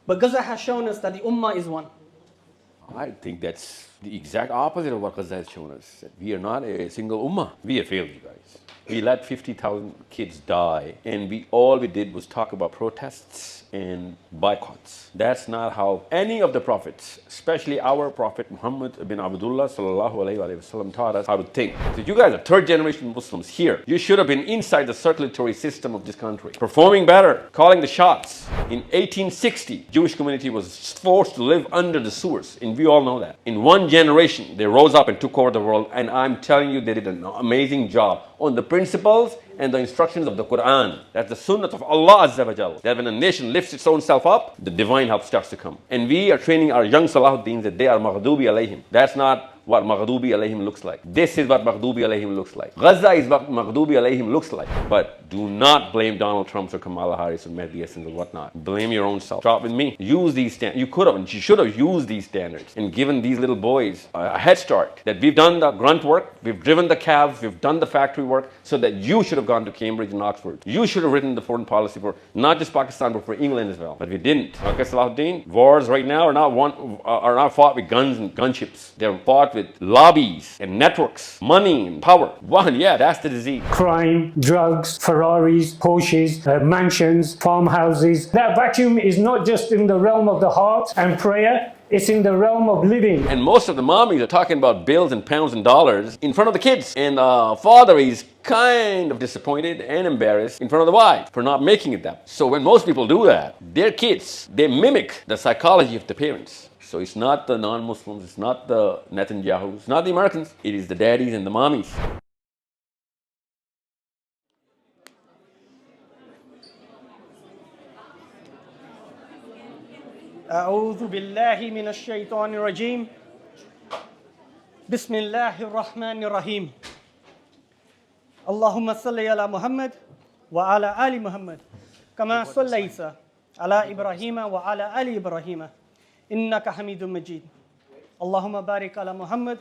But Gaza has shown us that the ummah is one. I think that's the exact opposite of what Gaza has shown us. That we are not a single ummah. We have failed you guys. We let 50,000 kids die, and all we did was talk about protests and boycotts. That's not how any of the prophets, especially our prophet Muhammad bin Abdullah sallallahu alaihi wasallam, taught us how to think. So you guys are third generation Muslims here. You should have been inside the circulatory system of this country, performing better, calling the shots. In 1860, Jewish community was forced to live under the sewers, and we all know that. In one generation, they rose up and took over the world, and I'm telling you, they did an amazing job on the principles and the instructions of the Quran. That's the sunnah of Allah Azza wa Jal. That when a nation lifts its own self up, the divine help starts to come. And we are training our young Salahuddins that they are maghdubi alayhim. That's not what maghdubi alayhim looks like. This is what maghdubi alayhim looks like. Gaza is what maghdubi alayhim looks like. But do not blame Donald Trump or Kamala Harris or Mehdi Hasan or whatnot. Blame your own self. Start with me. Use these standards. You could have and you should have used these standards and given these little boys a head start. That we've done the grunt work, we've driven the calves, we've done the factory work, so that you should have gone to Cambridge and Oxford. You should have written the foreign policy for not just Pakistan but for England as well. But we didn't. Okay, Salahuddin, wars right now are not fought with guns and gunships. They're fought with lobbies and networks, money and power. One, yeah, that's the disease. Crime, drugs, Ferraris, Porsches, mansions, farmhouses. That vacuum is not just in the realm of the heart and prayer, it's in the realm of living. And most of the mommies are talking about bills and pounds and dollars in front of the kids. And father is kind of disappointed and embarrassed in front of the wife for not making it that. So when most people do that, their kids, they mimic the psychology of the parents. So it's not the non-Muslims, it's not the Netanyahus, it's not the Americans, it is the daddies and the mommies. أعوذ بالله من الشيطان الرجيم بسم الله الرحمن الرحيم اللهم صل على محمد وعلى آل محمد كما صليت على إبراهيم وعلى آل إبراهيم إنك حميد مجيد اللهم بارك على محمد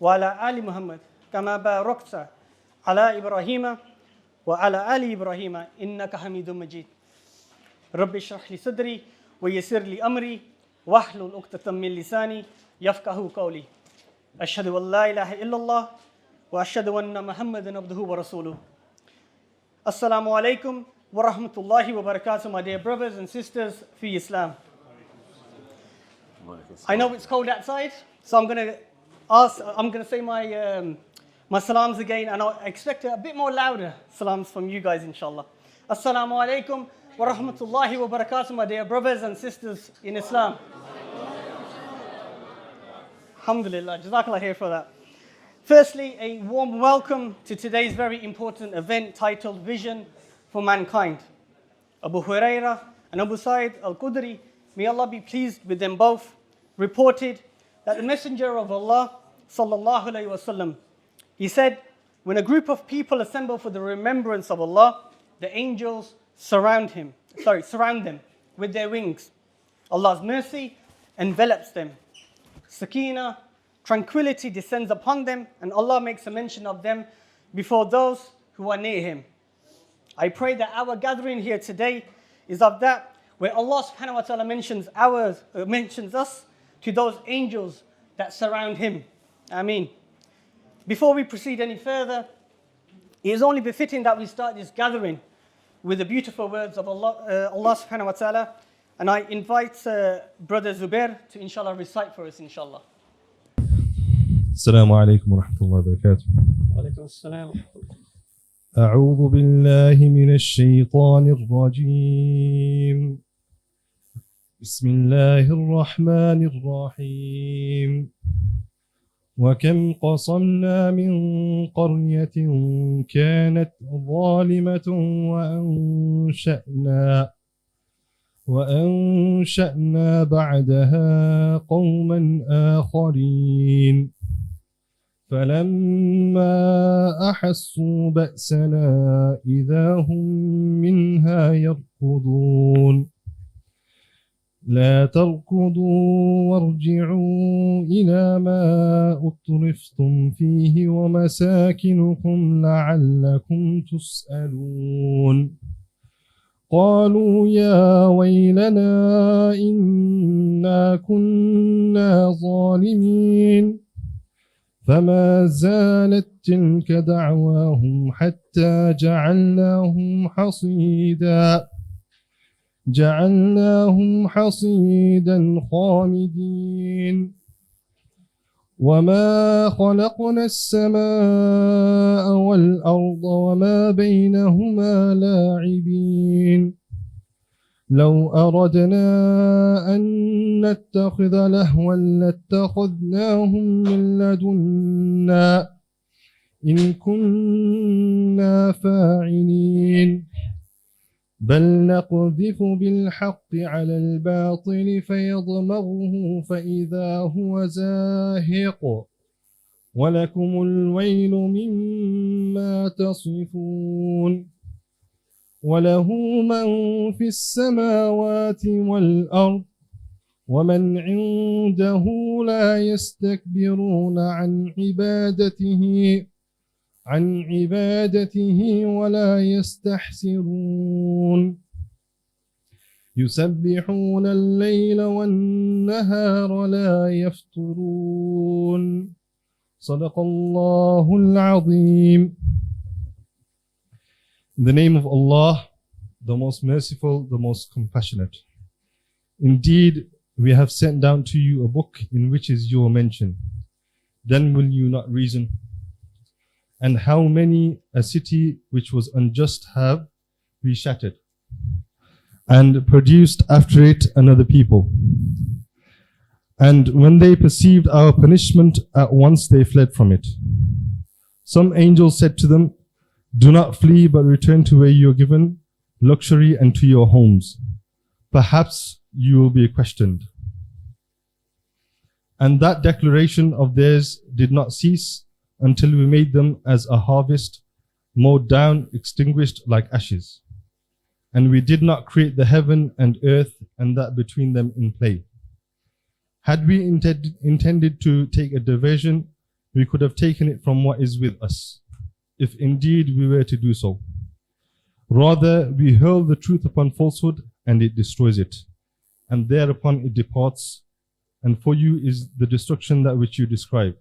وعلى آل محمد كما باركت على إبراهيم وعلى آل إبراهيم إنك حميد مجيد رب اشرح لي صدري ويسر لي أمري واحلل عقدة من لساني يفقهوا قولي أشهد أن لا إله إلا الله وأشهد أن محمدا عبده ورسوله Assalamu alaikum wa rahmatullahi wa barakatuh, my dear brothers and sisters for Islam. I know it's cold outside, so I'm going to say my salams again, and I expect a bit more louder salams from you guys, inshallah. Assalamu alaikum wa rahmatullahi wa barakatuh, my dear brothers and sisters in Islam. Alhamdulillah, Jazakallah khair for that. Firstly, a warm welcome to today's very important event titled Vision for Mankind. Abu Hurairah and Abu Sa'id al-Khudri, may Allah be pleased with them both, reported that the Messenger of Allah, sallallahu alayhi wasallam, he said, when a group of people assemble for the remembrance of Allah, the angels surround them with their wings. Allah's mercy envelops them. Sakina, tranquility descends upon them, and Allah makes a mention of them before those who are near Him. I pray that our gathering here today is of that where Allah subhanahu wa ta'ala mentions us to those angels that surround Him. Ameen. Before we proceed any further, it is only befitting that we start this gathering with the beautiful words of Allah subhanahu wa ta'ala, and I invite Brother Zubair to inshallah recite for us, inshallah. السلام عليكم ورحمة الله وبركاته. وعليكم السلام. أعوذ بالله من الشيطان الرجيم. بسم الله الرحمن الرحيم. وكم قصمنا من قرية كانت ظالمة وأنشأنا بعدها قوما آخرين فلما أحسوا بأسنا إذا هم منها يركضون لا تركضوا وارجعوا إلى ما أترفتم فيه ومساكنكم لعلكم تسألون قالوا يا ويلنا إنا كنا ظالمين فما زالت تلك دعواهم حتى جعلناهم حصيدا خامدين وما خلقنا السماء والأرض وما بينهما لاعبين لو أردنا أن نتخذ لهوا لاتخذناهم من لدنا إن كنا فاعلين بل نقذف بالحق على الباطل فيضمغه فإذا هو زاهق ولكم الويل مما تصفون وله من في السماوات والأرض ومن عنده لا يستكبرون عن عبادته ولا يستحسرون يسبحون الليل والنهار لا يفترون صدق الله العظيم. In the name of Allah, the most merciful, the most compassionate. Indeed, we have sent down to you a book in which is your mention. Then will you not reason? And how many a city which was unjust have we shattered, and produced after it another people. And when they perceived our punishment, at once they fled from it. Some angels said to them, do not flee, but return to where you are given luxury and to your homes. Perhaps you will be questioned. And that declaration of theirs did not cease until we made them as a harvest, mowed down, extinguished like ashes. And we did not create the heaven and earth and that between them in play. Had we intended to take a diversion, we could have taken it from what is with us, if indeed we were to do so. Rather, we hurl the truth upon falsehood, and it destroys it, and thereupon it departs, and for you is the destruction that which you describe.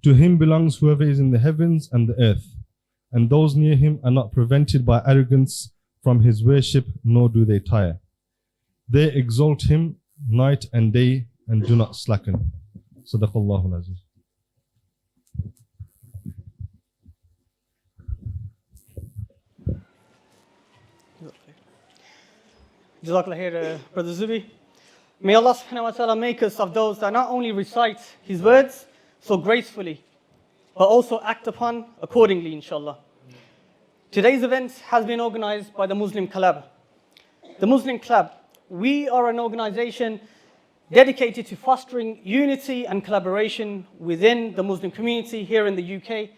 To him belongs whoever is in the heavens and the earth, and those near him are not prevented by arrogance from his worship, nor do they tire. They exalt him night and day and do not slacken. Sadaqallahu al-Aziz. Jazakallah khair, Brother Zubi. May Allah subhanahu wa ta'ala make us of those that not only recite His words so gracefully, but also act upon accordingly, inshallah. Today's event has been organized by the Muslim Collab. The Muslim Collab, we are an organization dedicated to fostering unity and collaboration within the Muslim community here in the UK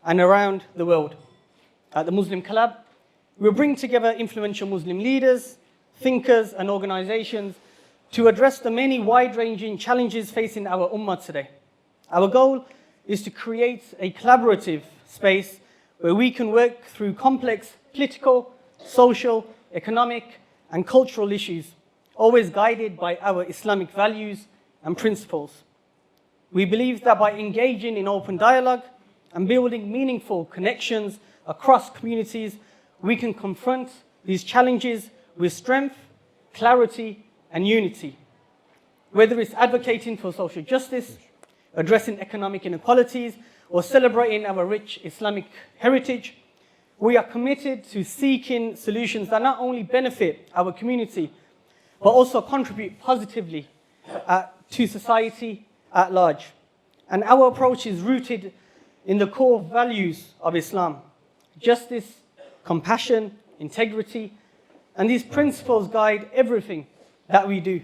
and around the world. At the Muslim Collab, we bring together influential Muslim leaders, thinkers and organizations to address the many wide-ranging challenges facing our ummah today. Our goal is to create a collaborative space where we can work through complex political, social, economic and cultural issues, always guided by our Islamic values and principles. We believe that by engaging in open dialogue and building meaningful connections across communities, we can confront these challenges with strength, clarity, and unity. Whether it's advocating for social justice, addressing economic inequalities, or celebrating our rich Islamic heritage, we are committed to seeking solutions that not only benefit our community, but also contribute positively to society at large. And our approach is rooted in the core values of Islam: justice, compassion, integrity, and these principles guide everything that we do.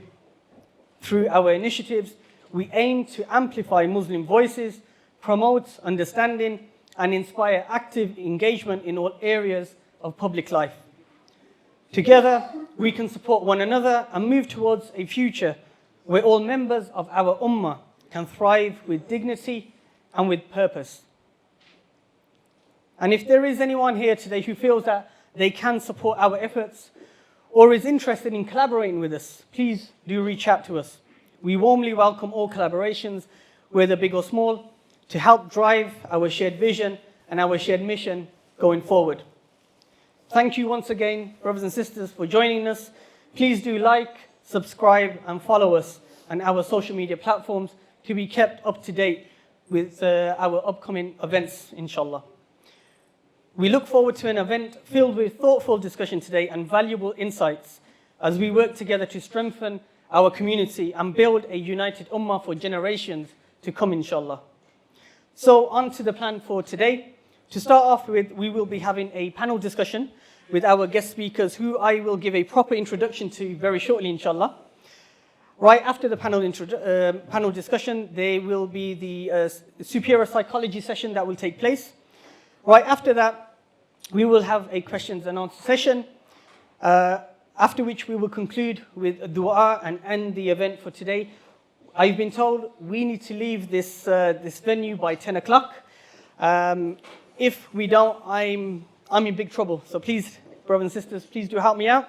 Through our initiatives, we aim to amplify Muslim voices, promote understanding, and inspire active engagement in all areas of public life. Together, we can support one another and move towards a future where all members of our ummah can thrive with dignity and with purpose. And if there is anyone here today who feels that they can support our efforts or is interested in collaborating with us, please do reach out to us. We warmly welcome all collaborations, whether big or small, to help drive our shared vision and our shared mission going forward. Thank you once again, brothers and sisters, for joining us. Please do like, subscribe, and follow us on our social media platforms to be kept up to date with our upcoming events, inshallah. We look forward to an event filled with thoughtful discussion today and valuable insights as we work together to strengthen our community and build a united ummah for generations to come, inshallah. So on to the plan for today. To start off with, we will be having a panel discussion with our guest speakers, who I will give a proper introduction to very shortly, inshallah. Right after the panel discussion, there will be the superior psychology session that will take place. Right after that, we will have a questions and answer session, after which we will conclude with a dua and end the event for today. I've been told we need to leave this venue by 10 o'clock. If we don't, I'm in big trouble. So please, brothers and sisters, please do help me out.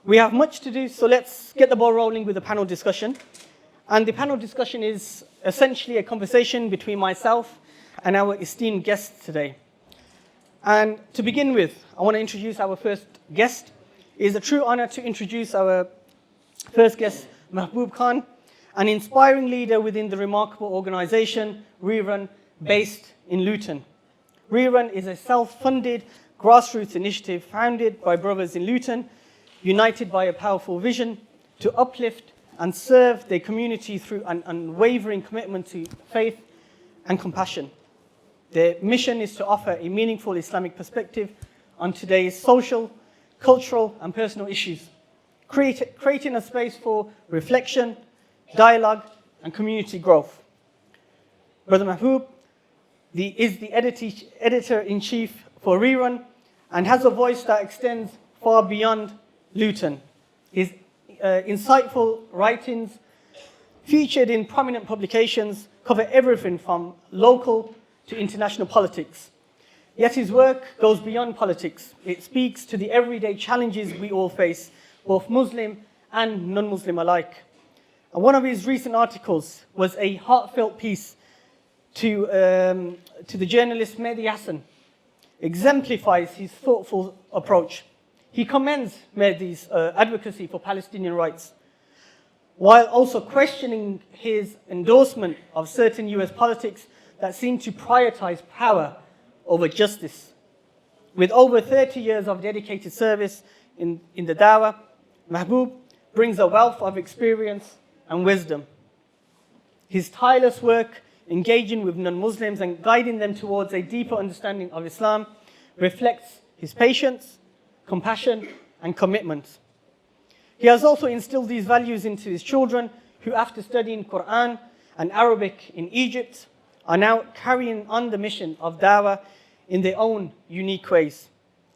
We have much to do, so let's get the ball rolling with the panel discussion. And the panel discussion is essentially a conversation between myself and our esteemed guests today. And to begin with, I want to introduce our first guest. It is a true honor to introduce our first guest, Mahbub Khan, an inspiring leader within the remarkable organization, Rerun, based in Luton. Rerun is a self-funded grassroots initiative founded by brothers in Luton, united by a powerful vision to uplift and serve their community through an unwavering commitment to faith and compassion. Their mission is to offer a meaningful Islamic perspective on today's social, cultural, and personal issues, creating a space for reflection, dialogue, and community growth. Brother Mahbub is the editor-in-chief for Rerun and has a voice that extends far beyond Luton. His insightful writings, featured in prominent publications, cover everything from local to international politics. Yet his work goes beyond politics. It speaks to the everyday challenges we all face, both Muslim and non-Muslim alike. And one of his recent articles was a heartfelt piece to the journalist Mehdi Hassan, exemplifies his thoughtful approach. He commends Mehdi's advocacy for Palestinian rights, while also questioning his endorsement of certain US politics that seem to prioritize power over justice. With over 30 years of dedicated service in the dawah, Mahbub brings a wealth of experience and wisdom. His tireless work engaging with non-Muslims and guiding them towards a deeper understanding of Islam reflects his patience, compassion, and commitment. He has also instilled these values into his children, who after studying Quran and Arabic in Egypt, are now carrying on the mission of dawah in their own unique ways,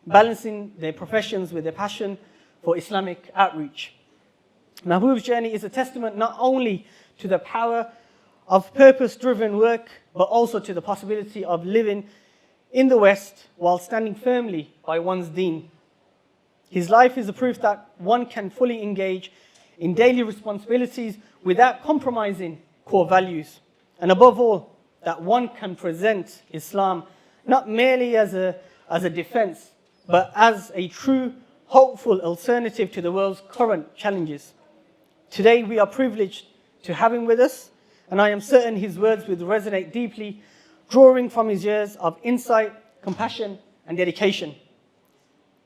balancing their professions with their passion for Islamic outreach. Mahbub's journey is a testament not only to the power of purpose-driven work, but also to the possibility of living in the West while standing firmly by one's deen. His life is a proof that one can fully engage in daily responsibilities without compromising core values. And above all, that one can present Islam not merely as a defense, but as a true, hopeful alternative to the world's current challenges. Today, we are privileged to have him with us, and I am certain his words will resonate deeply, drawing from his years of insight, compassion, and dedication.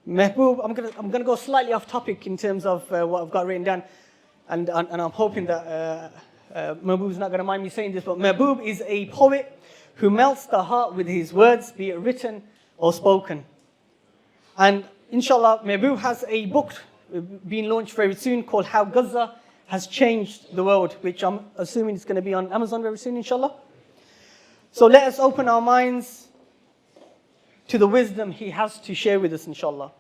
Mahbub, I'm gonna go slightly off topic in terms of what I've got written down, and I'm hoping that Mahbub's not gonna mind me saying this, but Mahbub is a poet who melts the heart with his words, be it written or spoken. And inshallah, Mahbub has a book being launched very soon called How Gaza Has Changed the World, which I'm assuming is going to be on Amazon very soon, inshallah. So let us open our minds to the wisdom he has to share with us, inshallah.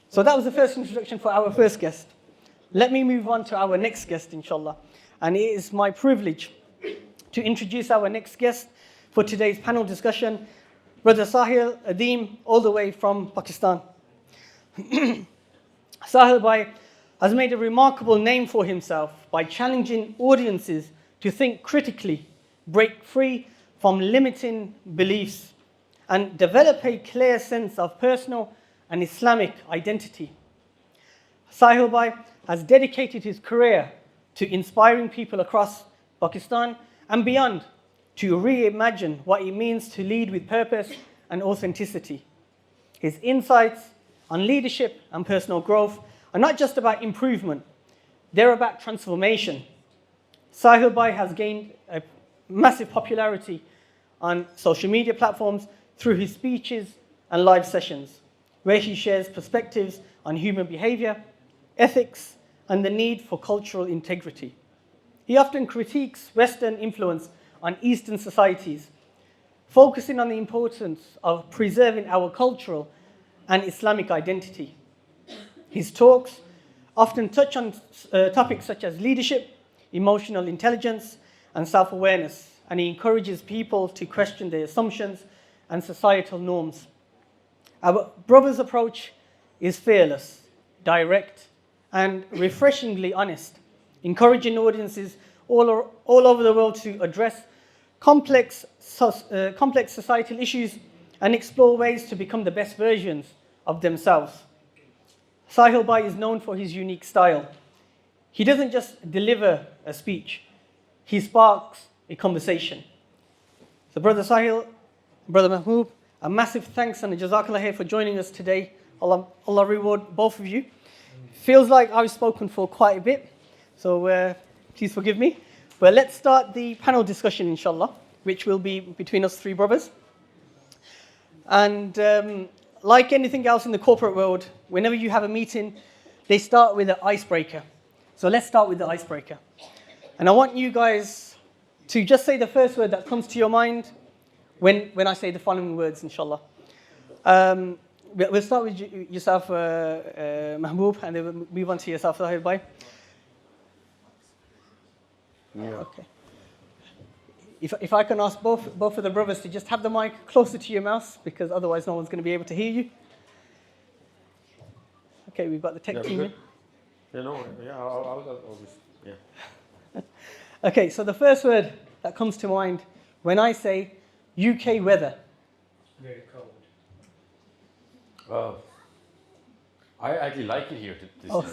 So that was the first introduction for our first guest. Let me move on to our next guest, inshallah. And it is my privilege to introduce our next guest for today's panel discussion, Brother Sahil Adeem, all the way from Pakistan. Sahil Bhai has made a remarkable name for himself by challenging audiences to think critically, break free from limiting beliefs, and develop a clear sense of personal and Islamic identity. Sahil Bhai has dedicated his career to inspiring people across Pakistan and beyond to reimagine what it means to lead with purpose and authenticity. His insights on leadership and personal growth are not just about improvement, they're about transformation. Sahil Bhai has gained a massive popularity on social media platforms through his speeches and live sessions, where he shares perspectives on human behavior, ethics, and the need for cultural integrity. He often critiques Western influence on Eastern societies, focusing on the importance of preserving our cultural and Islamic identity. His talks often touch on topics such as leadership, emotional intelligence, and self-awareness, and he encourages people to question their assumptions and societal norms. Our brother's approach is fearless, direct, and refreshingly honest, encouraging audiences all over the world to address complex societal issues and explore ways to become the best versions of themselves. Sahil Bhai is known for his unique style. He doesn't just deliver a speech, he sparks a conversation. So Brother Sahil, Brother Mahmood, a massive thanks and a jazakallah khair for joining us today. Allah reward both of you. Feels like I've spoken for quite a bit, so please forgive me. But let's start the panel discussion, inshallah, which will be between us three brothers. And like anything else in the corporate world, whenever you have a meeting, they start with an icebreaker. So let's start with the icebreaker. And I want you guys to just say the first word that comes to your mind when I say the following words, inshallah. We'll start with yourself, Mahboob, and then we'll move on to yourself, Sahil Bhai. Yeah. Okay. If I can ask both of the brothers to just have the mic closer to your mouth, because otherwise no one's going to be able to hear you. Okay, we've got the tech team in. Yeah, no, yeah, I'll just, yeah. Okay, so the first word that comes to mind when I say UK weather. Very cold. I actually like it here. Oh.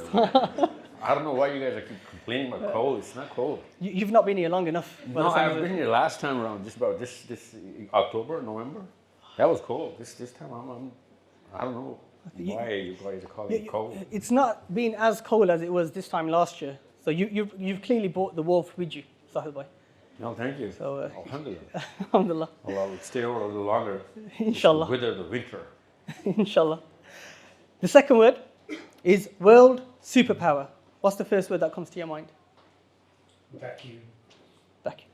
I don't know why you guys are complaining about cold. It's not cold. You've not been here long enough. No, I've been here last time around, just about this October, November. That was cold. This time I don't know why you guys are calling it cold. It's not been as cold as it was this time last year. So you've clearly brought the warmth with you, Sahil Bhai. No, thank you. So, Alhamdulillah. Alhamdulillah. Allah will stay over a little longer. Inshallah. Wither the winter. Inshallah. The second word is world superpower. What's the first word that comes to your mind? Vacuum. Vacuum.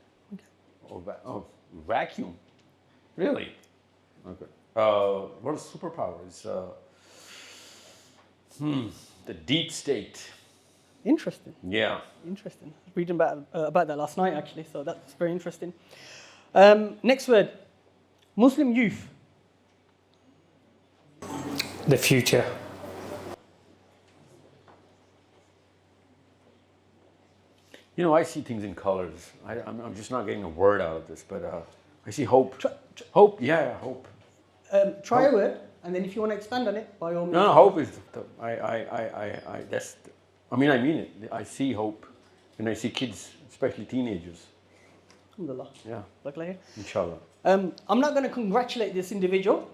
Okay. Vacuum. Really? Okay. What is superpowers? The deep state. Interesting. Yeah. Interesting. Reading about that last night, actually, so that's very interesting. Next word, Muslim youth. The future. You know, I see things in colors. I'm just not getting a word out of this, but I see hope. Hope, yeah, hope. Try a word, and then if you want to expand on it, by all means. No, hope is. I mean it. I see hope, and I see kids, especially teenagers. Alhamdulillah. Yeah. Look like it. Inshallah. I'm not going to congratulate this individual,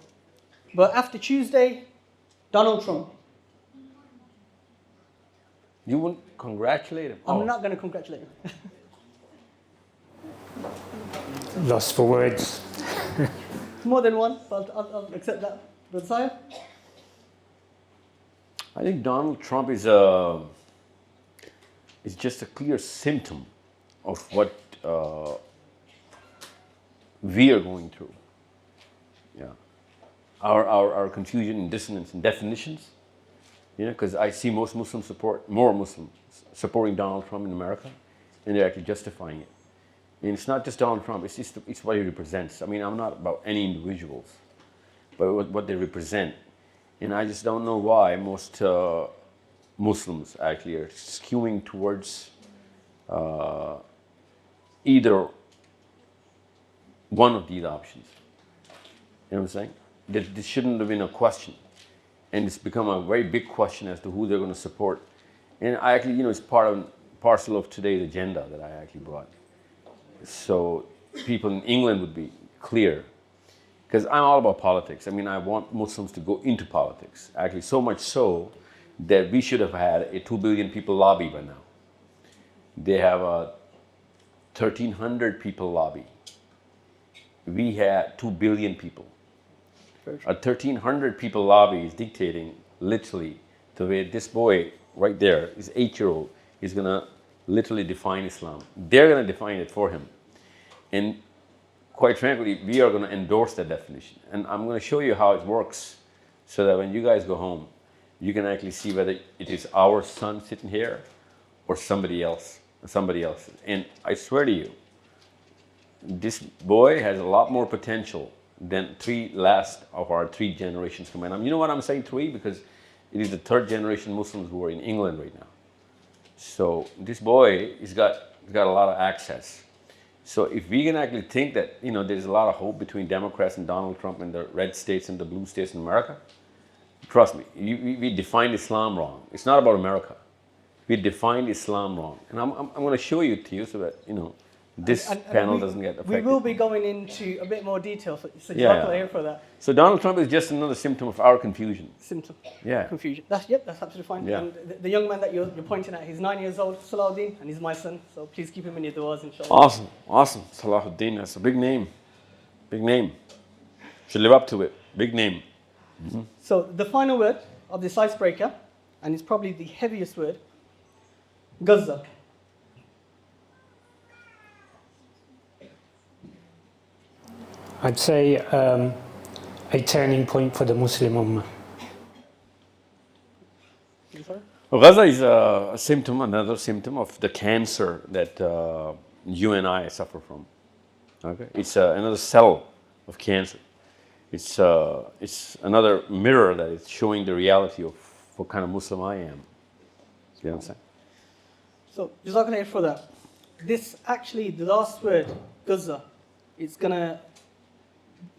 but after Tuesday, Donald Trump. You wouldn't congratulate him? I'm not going to congratulate him. Lost for words. More than one, but I'll accept that. But Sahil? I think Donald Trump is just a clear symptom of what we are going through. Yeah. Our confusion and dissonance in definitions. You know, because I see more Muslims supporting Donald Trump in America, and they're actually justifying it. And it's not just Donald Trump; it's what he represents. I mean, I'm not about any individuals. but what they represent. And I just don't know why most Muslims actually are skewing towards either one of these options. You know what I'm saying? This shouldn't have been a question. And it's become a very big question as to who they're going to support. And I actually, it's parcel of today's agenda that I actually brought. So people in England would be clear. Because I'm all about politics. I mean, I want Muslims to go into politics. Actually, so much so that we should have had a 2 billion people lobby by now. They have a 1,300 people lobby. We had 2 billion people. A 1,300 people lobby is dictating literally the way this boy right there, this 8-year-old, is going to literally define Islam. They're going to define it for him. And quite frankly, we are going to endorse that definition. And I'm going to show you how it works so that when you guys go home, you can actually see whether it is our son sitting here or somebody else. And I swear to you, this boy has a lot more potential than last of our 3 generations combined. You know what I'm saying 3? Because it is the 3rd generation Muslims who are in England right now. So this boy has got a lot of access. So if we can actually think that, there's a lot of hope between Democrats and Donald Trump and the red states and the blue states in America, trust me, we defined Islam wrong. It's not about America. We defined Islam wrong. And I'm going to show it to you so that, this panel doesn't get affected. We will be going into a bit more detail, so you're here for that. So Donald Trump is just another symptom of our confusion. Confusion. That's absolutely fine. Yeah. And the young man that you're pointing at, he's 9 years old, Sahil Adeem, and he's my son. So please keep him in your du'as, inshallah. Awesome. Salahuddin, that's a big name. Should live up to it. Big name. Mm-hmm. So the final word of this icebreaker, and it's probably the heaviest word, Gaza. I'd say a turning point for the Muslim Ummah. Well, Gaza is another symptom of the cancer that you and I suffer from. Okay, it's another cell of cancer. It's another mirror that is showing the reality of what kind of Muslim I am. See what I'm saying? So, Jazakallah for that. This actually, the last word, Gaza, it's gonna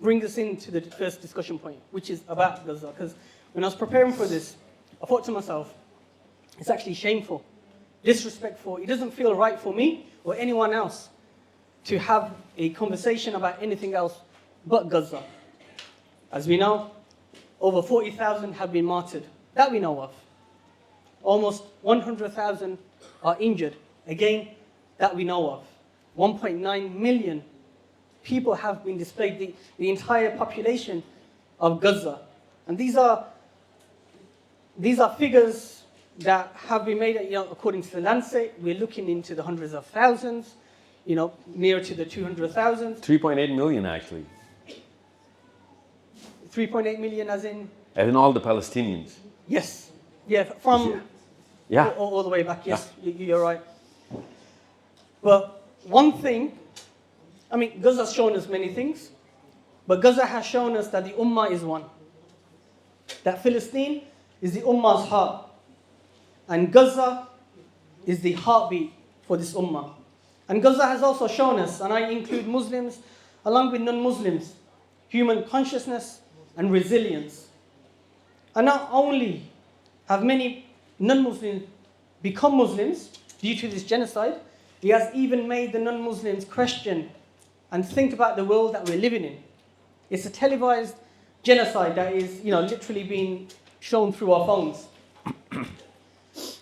bring us into the first discussion point, which is about Gaza. Because when I was preparing for this, I thought to myself, it's actually shameful, disrespectful. It doesn't feel right for me or anyone else to have a conversation about anything else but Gaza. As we know, over 40,000 have been martyred, that we know of. Almost 100,000 are injured, again, that we know of. 1.9 million people have been displaced, the entire population of Gaza. And these are figures that have been made, according to the Lancet. We're looking into the hundreds of thousands, near to the 200,000. 3.8 million, actually. 3.8 million as in? As in all the Palestinians. Yes. Yeah, from Yeah. All the way back, yes, you're right. But one thing, Gaza's shown us many things, but Gaza has shown us that the Ummah is one. That Palestine is the Ummah's heart. And Gaza is the heartbeat for this Ummah. And Gaza has also shown us, and I include Muslims along with non-Muslims, human consciousness and resilience. And not only have many non-Muslims become Muslims due to this genocide, he has even made the non-Muslims question and think about the world that we're living in. It's a televised genocide that is, literally being shown through our phones.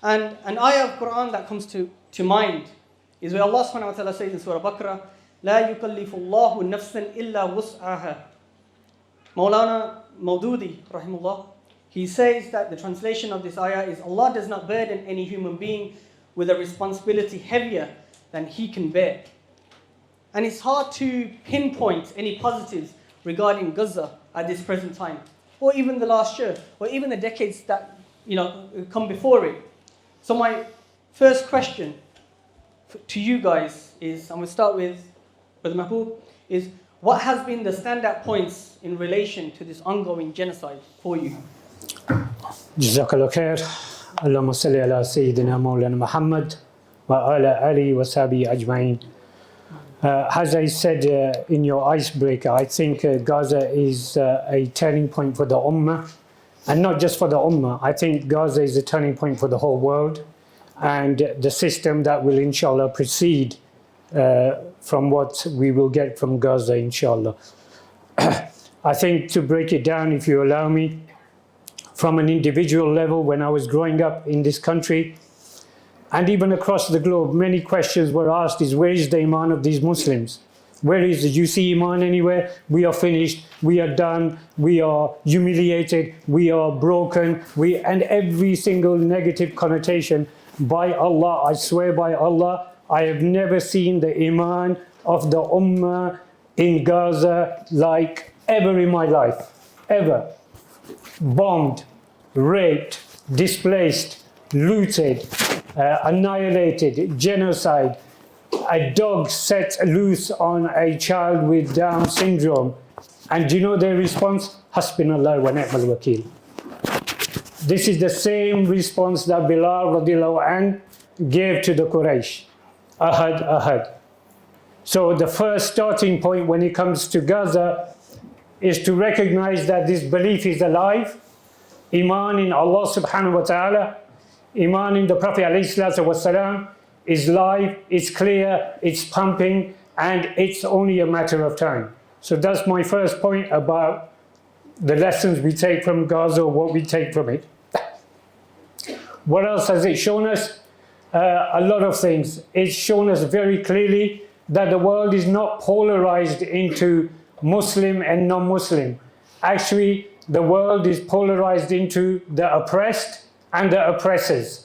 And an ayah of Quran that comes to mind is where Allah subhanahu wa ta'ala says in Surah Baqarah, لا يكلف الله نفسا إلا وسعها. Maulana Maududi, rahimullah, he says that the translation of this ayah is, Allah does not burden any human being with a responsibility heavier than he can bear. And it's hard to pinpoint any positives regarding Gaza at this present time, or even the last year, or even the decades that come before it. So my first question to you guys is, I'm going to start with Brother Mahbub, is what has been the standout points in relation to this ongoing genocide for you? Jazakallah khair. Allahumma salli ala Sayyidina Mawlana Muhammad wa ala alihi wa sahbihi ajma'in. As I said in your icebreaker, I think Gaza is a turning point for the ummah, and not just for the ummah. I think Gaza is a turning point for the whole world, and the system that will inshallah proceed from what we will get from Gaza, inshallah. I think to break it down, if you allow me, from an individual level, when I was growing up in this country, and even across the globe, many questions were asked is, where is the iman of these Muslims? Where is it? You see iman anywhere? We are finished, we are done, we are humiliated, we are broken, and every single negative connotation. By Allah, I swear by Allah, I have never seen the iman of the ummah in Gaza like ever in my life, ever. Bombed, raped, displaced, looted, annihilated, genocide, a dog set loose on a child with Down syndrome. And do you know their response? Hasbunallah wa ni'mal wakeel. This is the same response that Bilal radiallahu anh gave to the Quraysh. Ahad, ahad. So the first starting point when it comes to Gaza is to recognize that this belief is alive. Iman in Allah subhanahu wa ta'ala, Iman in the Prophet ﷺ is live, it's clear, it's pumping, and it's only a matter of time. So that's my first point about the lessons we take from Gaza, or what we take from it. What else has it shown us? A lot of things. It's shown us very clearly that the world is not polarized into Muslim and non-Muslim. Actually, the world is polarized into the oppressed and the oppressors.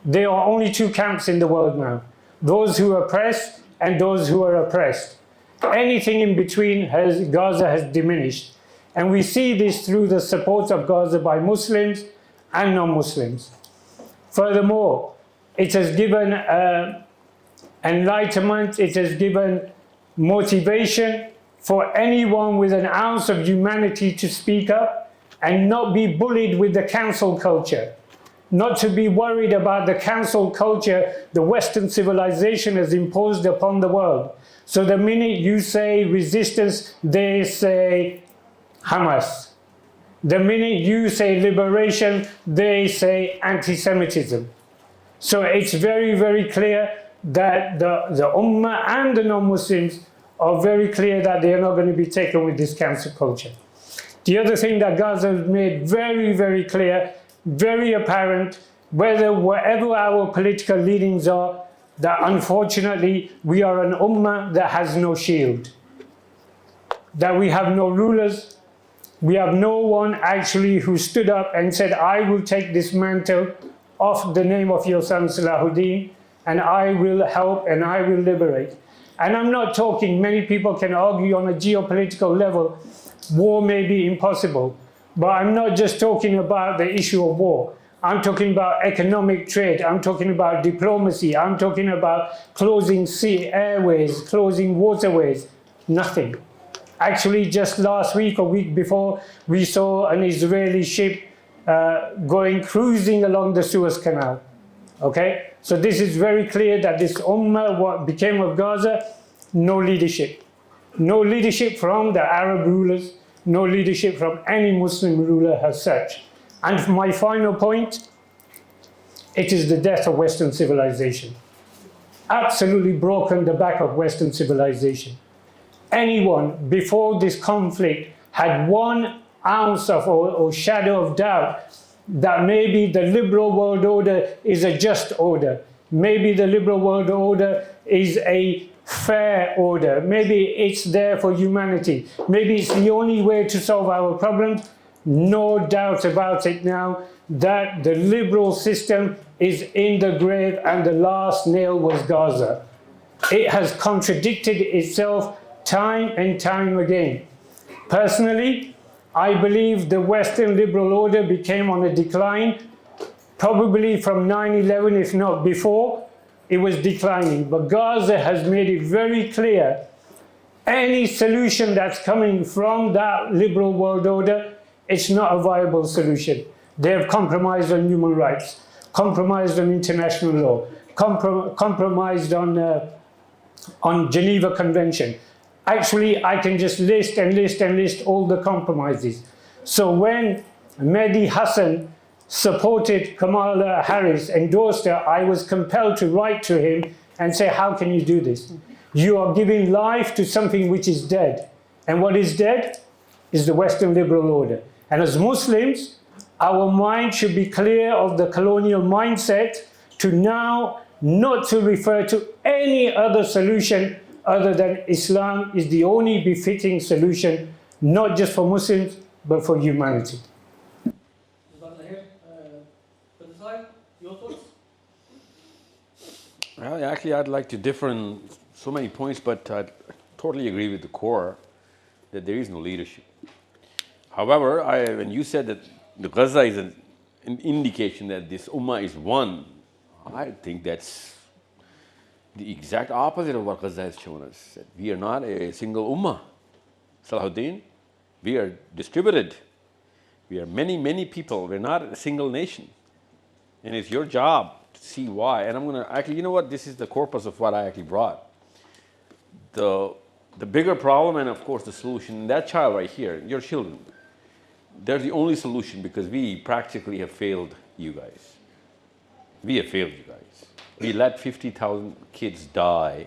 There are only two camps in the world now. Those who oppress and those who are oppressed. Anything in between Gaza has diminished. And we see this through the support of Gaza by Muslims and non-Muslims. Furthermore, it has given enlightenment, it has given motivation for anyone with an ounce of humanity to speak up and not be bullied with the cancel culture. Not to be worried about the cancel culture the Western civilization has imposed upon the world. So the minute you say resistance, they say Hamas. The minute you say liberation, they say anti-Semitism. So it's very, very clear that the ummah and the non-Muslims are very clear that they are not going to be taken with this cancel culture. The other thing that Gaza has made very, very clear, very apparent, wherever our political leanings are, that unfortunately we are an ummah that has no shield. That we have no rulers, we have no one actually who stood up and said, I will take this mantle off the name of your son Sahil Adeem, and I will help and I will liberate. And I'm not talking, many people can argue on a geopolitical level, war may be impossible. But I'm not just talking about the issue of war. I'm talking about economic trade. I'm talking about diplomacy. I'm talking about closing sea airways, closing waterways. Nothing. Actually, just last week or week before, we saw an Israeli ship cruising along the Suez Canal. Okay? So this is very clear that this ummah, what became of Gaza, no leadership. No leadership from the Arab rulers, no leadership from any Muslim ruler as such. And for my final point, it is the death of Western civilization. Absolutely broken the back of Western civilization. Anyone before this conflict had 1 ounce of or shadow of doubt that maybe the liberal world order is a just order, maybe the liberal world order is a fair order, maybe it's there for humanity, maybe it's the only way to solve our problems, no doubt about it now that the liberal system is in the grave and the last nail was Gaza. It has contradicted itself time and time again. Personally, I believe the Western liberal order became on a decline, probably from 9/11, if not before, it was declining. But Gaza has made it very clear any solution that's coming from that liberal world order, it's not a viable solution. They have compromised on human rights, compromised on international law, compromised on Geneva Convention. Actually, I can just list and list and list all the compromises. So when Mehdi Hassan supported Kamala Harris, endorsed her, I was compelled to write to him and say, how can you do this? You are giving life to something which is dead. And what is dead is the Western liberal order. And as Muslims, our mind should be clear of the colonial mindset to now not to refer to any other solution other than Islam is the only befitting solution, not just for Muslims, but for humanity. Sahil, your thoughts? Well, actually, I'd like to differ in so many points, but I totally agree with the core that there is no leadership. However, when you said that the Gaza is an indication that this ummah is one, I think that's the exact opposite of what Gaza has shown us. That we are not a single ummah. Sahil Adeem, we are distributed. We are many, many people. We're not a single nation. And it's your job to see why. And I'm going to actually, you know what? This is the corpus of what I actually brought. The bigger problem and, of course, the solution, that child right here, your children, they're the only solution because we practically have failed you guys. We have failed you guys. We let 50,000 kids die,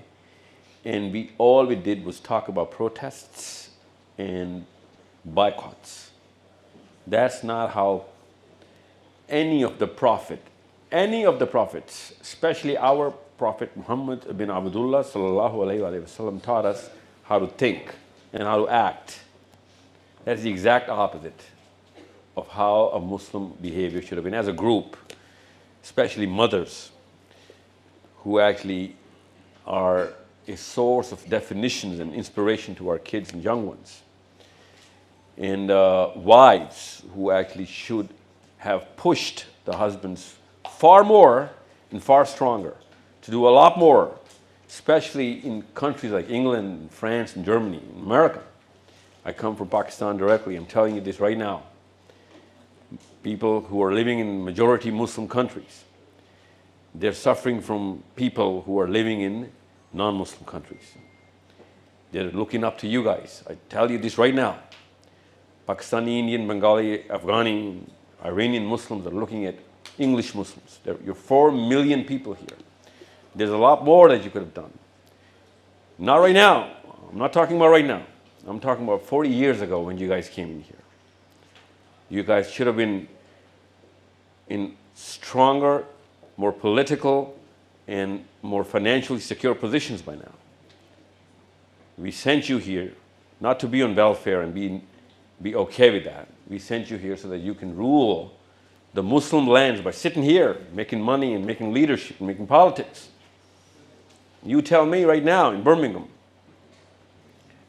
and all we did was talk about protests and boycotts. That's not how any of the prophets, especially our Prophet Muhammad bin Abdullah sallallahu alayhi wasallam, taught us how to think and how to act. That's the exact opposite of how a Muslim behavior should have been as a group, especially mothers who actually are a source of definitions and inspiration to our kids and young ones. And wives who actually should have pushed the husbands far more and far stronger to do a lot more, especially in countries like England, France, and Germany, and America. I come from Pakistan directly. I'm telling you this right now. People who are living in majority Muslim countries, they're suffering from people who are living in non-Muslim countries. They're looking up to you guys. I tell you this right now. Pakistani, Indian, Bengali, Afghani, Iranian Muslims are looking at English Muslims. You're 4 million people here. There's a lot more that you could have done. Not right now. I'm not talking about right now. I'm talking about 40 years ago when you guys came in here. You guys should have been in stronger, more political, and more financially secure positions by now. We sent you here not to be on welfare and be okay with that. We sent you here so that you can rule the Muslim lands by sitting here, making money and making leadership and making politics. You tell me right now in Birmingham,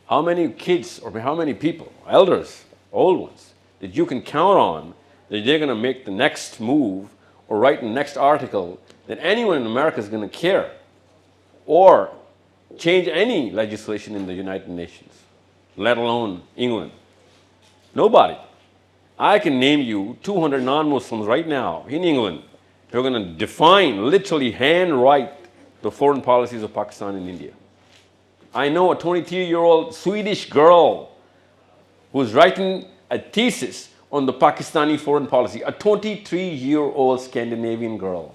how many kids or how many people, elders, old ones, that you can count on that they're going to make the next move or write the next article that anyone in America is going to care or change any legislation in the United Nations, let alone England. Nobody. I can name you 200 non-Muslims right now in England who are going to define, literally handwrite the foreign policies of Pakistan and India. I know a 23-year-old Swedish girl who's writing a thesis on the Pakistani foreign policy, a 23-year-old Scandinavian girl.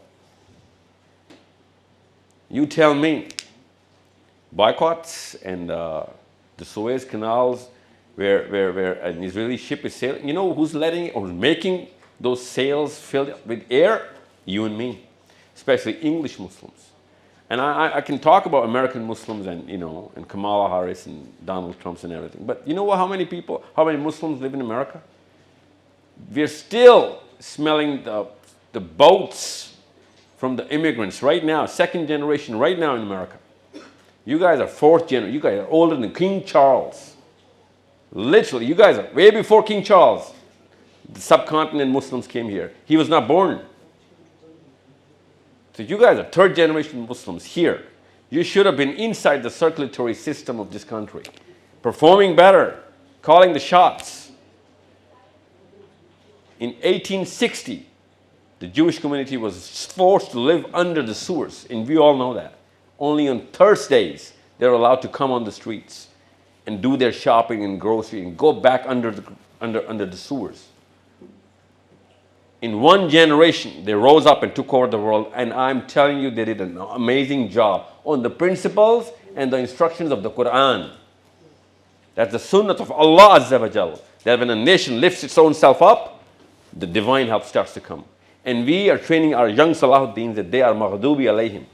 You tell me, boycotts and the Suez canals where an Israeli ship is sailing, you know who's letting or making those sails filled with air? You and me, especially English Muslims. And I can talk about American Muslims and, and Kamala Harris and Donald Trump and everything. But you know what, how many Muslims live in America? We're still smelling the boats from the immigrants right now, second generation right now in America. You guys are fourth generation. You guys are older than King Charles. Literally, you guys are way before King Charles. The subcontinent Muslims came here. He was not born. So you guys are third generation Muslims here. You should have been inside the circulatory system of this country. performing better, calling the shots. In 1860, the Jewish community was forced to live under the sewers, and we all know that. Only on Thursdays, they're allowed to come on the streets and do their shopping and grocery and go back under the sewers. In one generation, they rose up and took over the world, and I'm telling you, they did an amazing job on the principles and the instructions of the Quran. That's the sunnah of Allah Azza wa Jal, that when a nation lifts its own self up, the divine help starts to come. And we are training our young Salahuddins that they are maghdubi alayhim.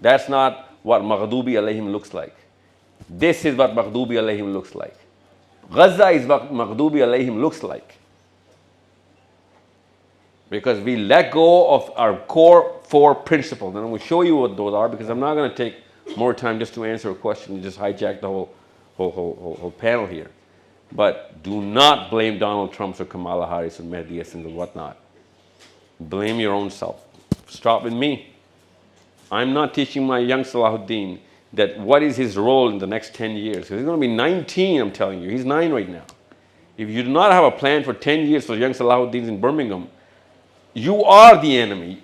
That's not what maghdubi alayhim looks like. This is what maghdubi alayhim looks like. Gaza is what maghdubi alayhim looks like. Because we let go of our core 4 principles. And I'm going to show you what those are, because I'm not going to take more time just to answer a question and just hijack the whole panel here. But do not blame Donald Trump or Kamala Harris or Mehdi Hassan and whatnot. Blame your own self. Start with me. I'm not teaching my young Salahuddin that what is his role in the next 10 years. He's going to be 19, I'm telling you. He's 9 right now. If you do not have a plan for 10 years for young Salahuddins in Birmingham, you are the enemy.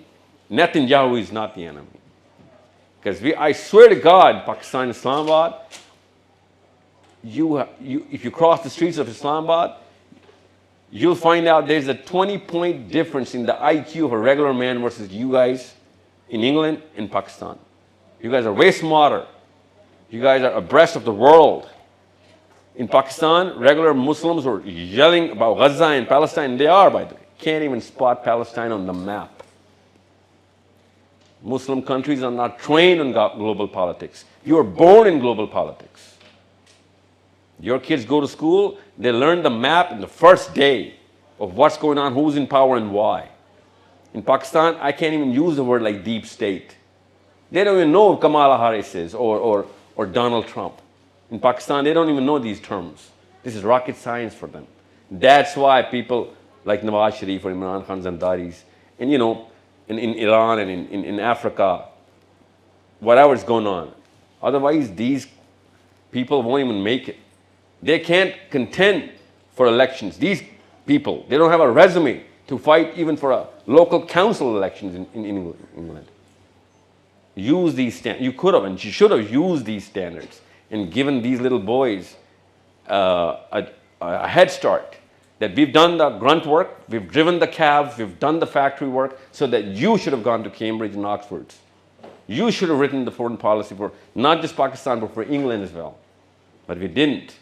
Netanyahu is not the enemy. Because I swear to God, Pakistan, Islamabad, if you cross the streets of Islamabad, you'll find out there's a 20-point difference in the IQ of a regular man versus you guys in England and Pakistan. You guys are way smarter. You guys are abreast of the world. In Pakistan, regular Muslims were yelling about Gaza and Palestine. They are, by the way. Can't even spot Palestine on the map. Muslim countries are not trained in global politics. You are born in global politics. Your kids go to school, they learn the map in the first day of what's going on, who's in power and why. In Pakistan, I can't even use the word like deep state. They don't even know who Kamala Harris is or Donald Trump. In Pakistan, they don't even know these terms. This is rocket science for them. That's why people like Nawaz Sharif or Imran Khan Zandaris, and in Iran and in Africa, whatever's going on. Otherwise, these people won't even make it. They can't contend for elections. These people, they don't have a resume to fight even for a local council elections in England. Use these standards. You could have and you should have used these standards and given these little boys a head start. That we've done the grunt work, we've driven the cabs, we've done the factory work, so that you should have gone to Cambridge and Oxford. You should have written the foreign policy for not just Pakistan, but for England as well. But we didn't.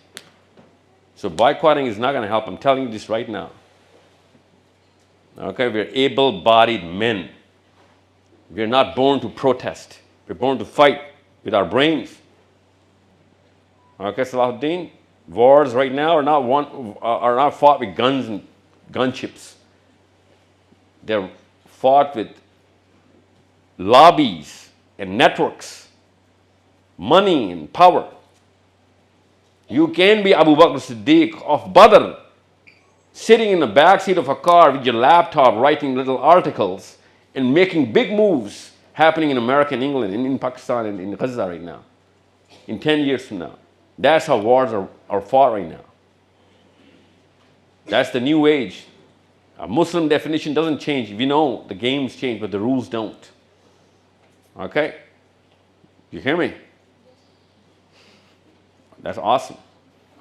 So boycotting is not going to help. I'm telling you this right now. Okay, we're able-bodied men. We're not born to protest. We're born to fight with our brains. Okay, Salahuddin? Wars right now are not fought with guns and gun chips. They're fought with lobbies and networks, money and power. You can be Abu Bakr Siddiq of Badr, sitting in the back seat of a car with your laptop writing little articles and making big moves happening in America and England, in Pakistan and in Gaza right now, in 10 years from now. That's how wars are fought right now. That's the new age. A Muslim definition doesn't change. We know the games change, but the rules don't. Okay? You hear me? That's awesome.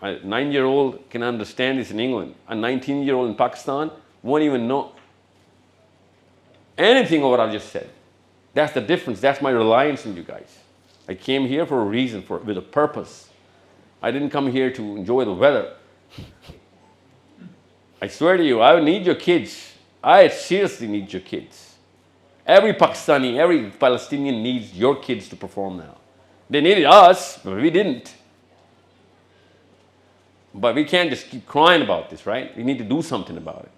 A 9-year-old can understand this in England. A 19-year-old in Pakistan won't even know anything of what I just said. That's the difference. That's my reliance on you guys. I came here for a reason, with a purpose. I didn't come here to enjoy the weather. I swear to you, I need your kids. I seriously need your kids. Every Pakistani, every Palestinian needs your kids to perform now. They needed us, but we didn't. But we can't just keep crying about this, right? We need to do something about it.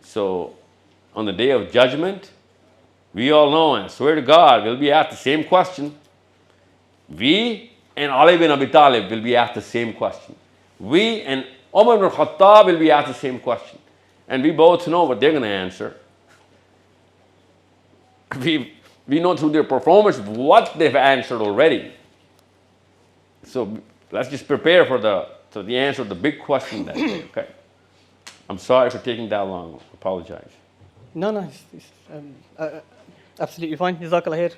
So, on the day of judgment, we all know, and I swear to God, we'll be asked the same question. We and Ali bin Abi Talib will be asked the same question. We and Umar ibn Khattab will be asked the same question. And we both know what they're going to answer. We know through their performance what they've answered already. So let's just prepare for the answer to the big question that day, okay? I'm sorry for taking that long. Apologize. No, it's absolutely fine. Jazakallah khair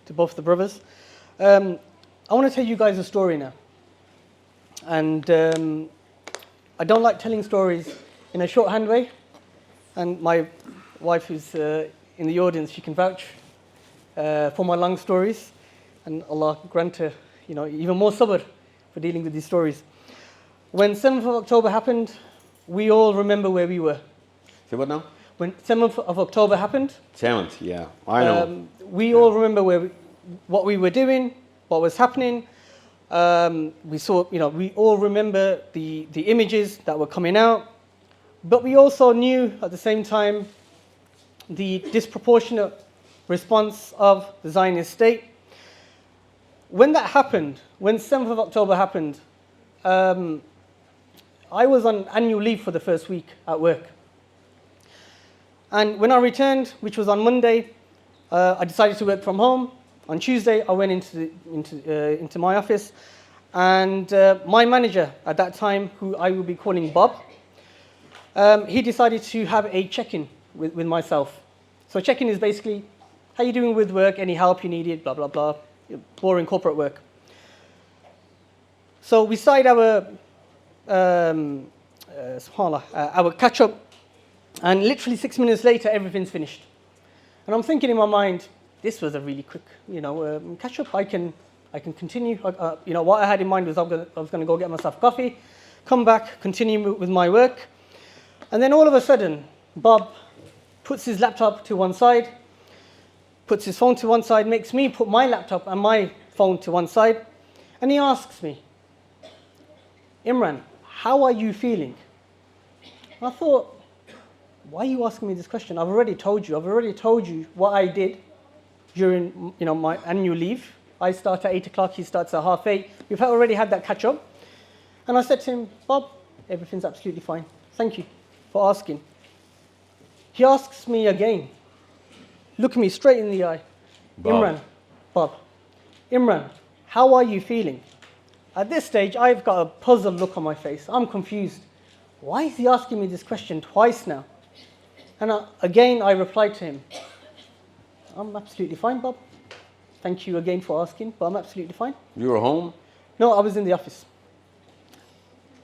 to both the brothers. I want to tell you guys a story now. And I don't like telling stories in a shorthand way. And my wife who's in the audience, she can vouch for my long stories. And Allah grant her, even more sabr for dealing with these stories. When 7th of October happened, we all remember where we were. Say what now? When 7th of October happened, 7th, yeah, I know. we all remember what we were doing, what was happening. We saw, we all remember the images that were coming out, but we also knew at the same time the disproportionate response of the Zionist state. When that happened, when 7th of October happened, I was on annual leave for the first week at work. And when I returned, which was on Monday, I decided to work from home. On Tuesday, I went into my office, and my manager at that time, who I will be calling Bob, he decided to have a check-in with myself. So check-in is basically, how you doing with work, any help you needed, blah, blah, blah, boring corporate work. So we started our our catch-up, and literally 6 minutes later, everything's finished. And I'm thinking in my mind, this was a really quick, catch-up. I can continue. What I had in mind was I was going to go get myself coffee, come back, continue with my work. And then all of a sudden, Bob puts his laptop to one side, puts his phone to one side, makes me put my laptop and my phone to one side, and he asks me, Imran, how are you feeling? I thought, why are you asking me this question? I've already told you what I did during my annual leave. I start at 8 o'clock, he starts at 8:30. We've already had that catch up. And I said to him, Bob, everything's absolutely fine. Thank you for asking. He asks me again, look me straight in the eye. Imran, how are you feeling? At this stage, I've got a puzzled look on my face. I'm confused. Why is he asking me this question twice now? And again, I replied to him, I'm absolutely fine, Bob. Thank you again for asking, but I'm absolutely fine. You were home? No, I was in the office.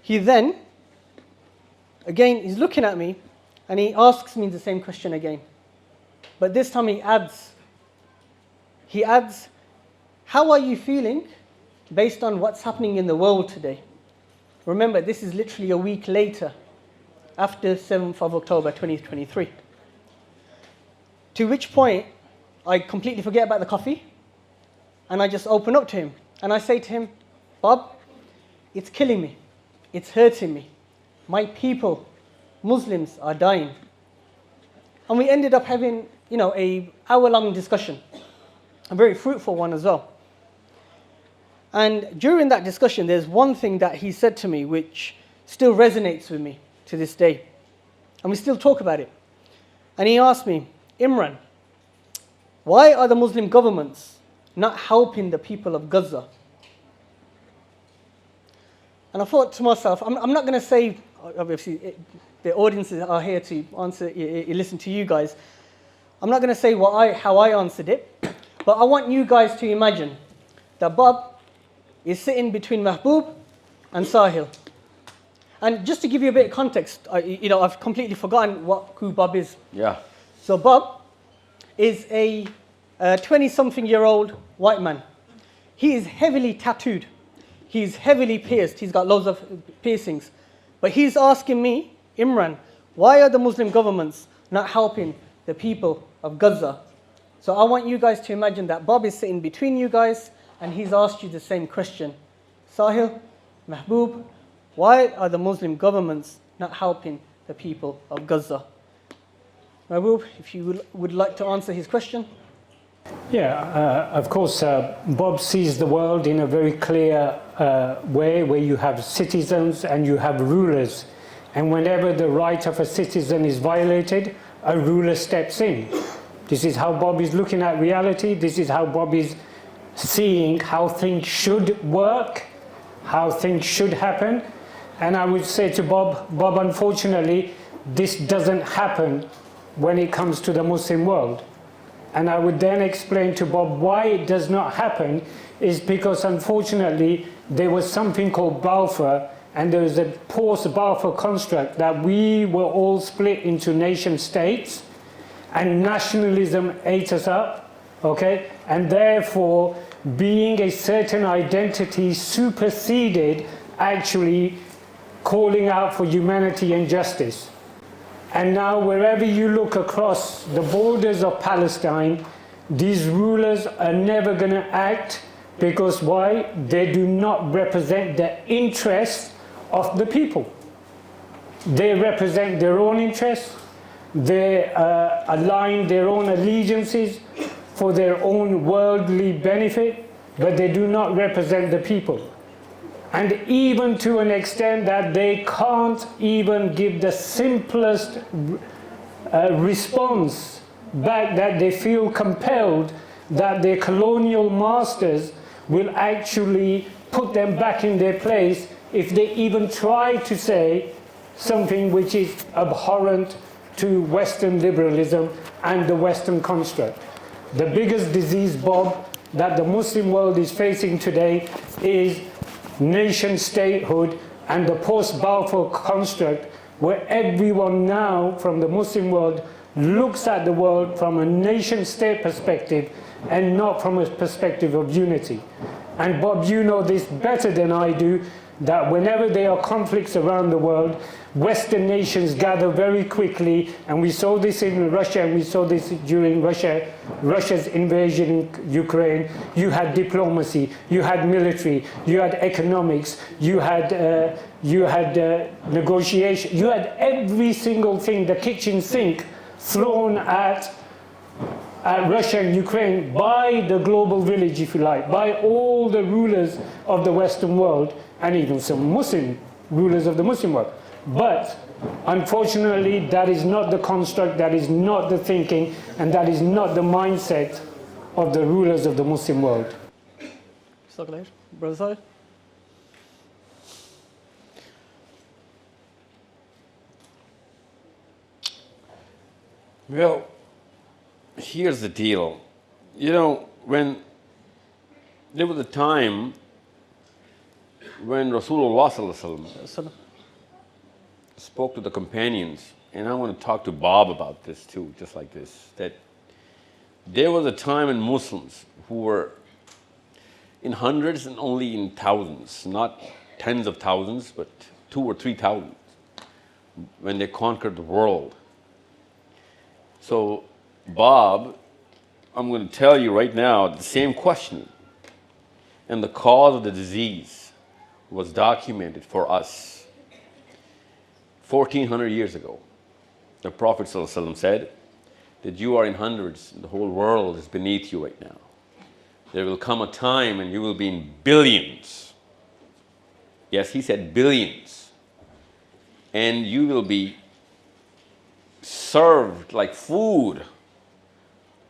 He then, again, he's looking at me, and he asks me the same question again. But this time he adds, how are you feeling based on what's happening in the world today? Remember, this is literally a week later, after 7th of October 2023. To which point, I completely forget about the coffee, and I just open up to him. And I say to him, Bob, it's killing me. It's hurting me. My people, Muslims, are dying. And we ended up having, a hour-long discussion, a very fruitful one as well. And during that discussion, there's one thing that he said to me which still resonates with me to this day. And we still talk about it. And he asked me, Imran, why are the Muslim governments not helping the people of Gaza? And I thought to myself, I'm not going to say, obviously, the audiences are here to answer, listen to you guys. I'm not going to say how I answered it, but I want you guys to imagine that Bob is sitting between Mahbub and Sahil. And just to give you a bit of context, I've completely forgotten who Bob is. Yeah. So Bob is a 20-something-year-old white man. He is heavily tattooed. He's heavily pierced. He's got loads of piercings. But he's asking me, Imran, why are the Muslim governments not helping the people of Gaza? So I want you guys to imagine that Bob is sitting between you guys, and he's asked you the same question. Sahil, Mahbub, why are the Muslim governments not helping the people of Gaza? Mahbub, if you would like to answer his question. Yeah, of course, Bob sees the world in a very clear way, where you have citizens and you have rulers. And whenever the right of a citizen is violated, a ruler steps in. This is how Bob is looking at reality. This is how Bob is seeing how things should work. how things should happen. And I would say to Bob, unfortunately, this doesn't happen when it comes to the Muslim world. And I would then explain to Bob why it does not happen is because, unfortunately, there was something called Balfour, and there was a post-Balfour construct that we were all split into nation states, and nationalism ate us up, okay? And therefore, being a certain identity superseded actually calling out for humanity and justice. And now wherever you look across the borders of Palestine, these rulers are never going to act, because why? They do not represent the interests of the people. They represent their own interests. They align their own allegiances for their own worldly benefit, but they do not represent the people. And even to an extent that they can't even give the simplest response back, that they feel compelled that their colonial masters will actually put them back in their place if they even try to say something which is abhorrent to Western liberalism and the Western construct. The biggest disease, Bob, that the Muslim world is facing today is nation statehood and the post-Balfour construct, where everyone now from the Muslim world looks at the world from a nation state perspective and not from a perspective of unity. And Bob, you know this better than I do, that whenever there are conflicts around the world, Western nations gather very quickly, and we saw this in Russia, and we saw this during Russia's invasion in Ukraine. You had diplomacy, you had military, you had economics, you had negotiation, you had every single thing, the kitchen sink, thrown at Russia and Ukraine by the global village, if you like, by all the rulers of the Western world, and even some Muslim rulers of the Muslim world. But unfortunately, that is not the construct, that is not the thinking, and that is not the mindset of the rulers of the Muslim world. Brother Sahil? Well, here's the deal. You know, when there was a time when Rasulullah Sallallahu Alaihi Wasallam spoke to the companions, and I want to talk to Bob about this too, just like this, that there was a time when Muslims who were in hundreds and only in thousands, not tens of thousands, but 2,000 or 3,000, when they conquered the world. So, Bob, I'm going to tell you right now the same question, and the cause of the disease was documented for us 1,400 years ago. The Prophet ﷺ said that you are in hundreds, and the whole world is beneath you right now. There will come a time when you will be in billions. Yes, he said billions. And you will be served like food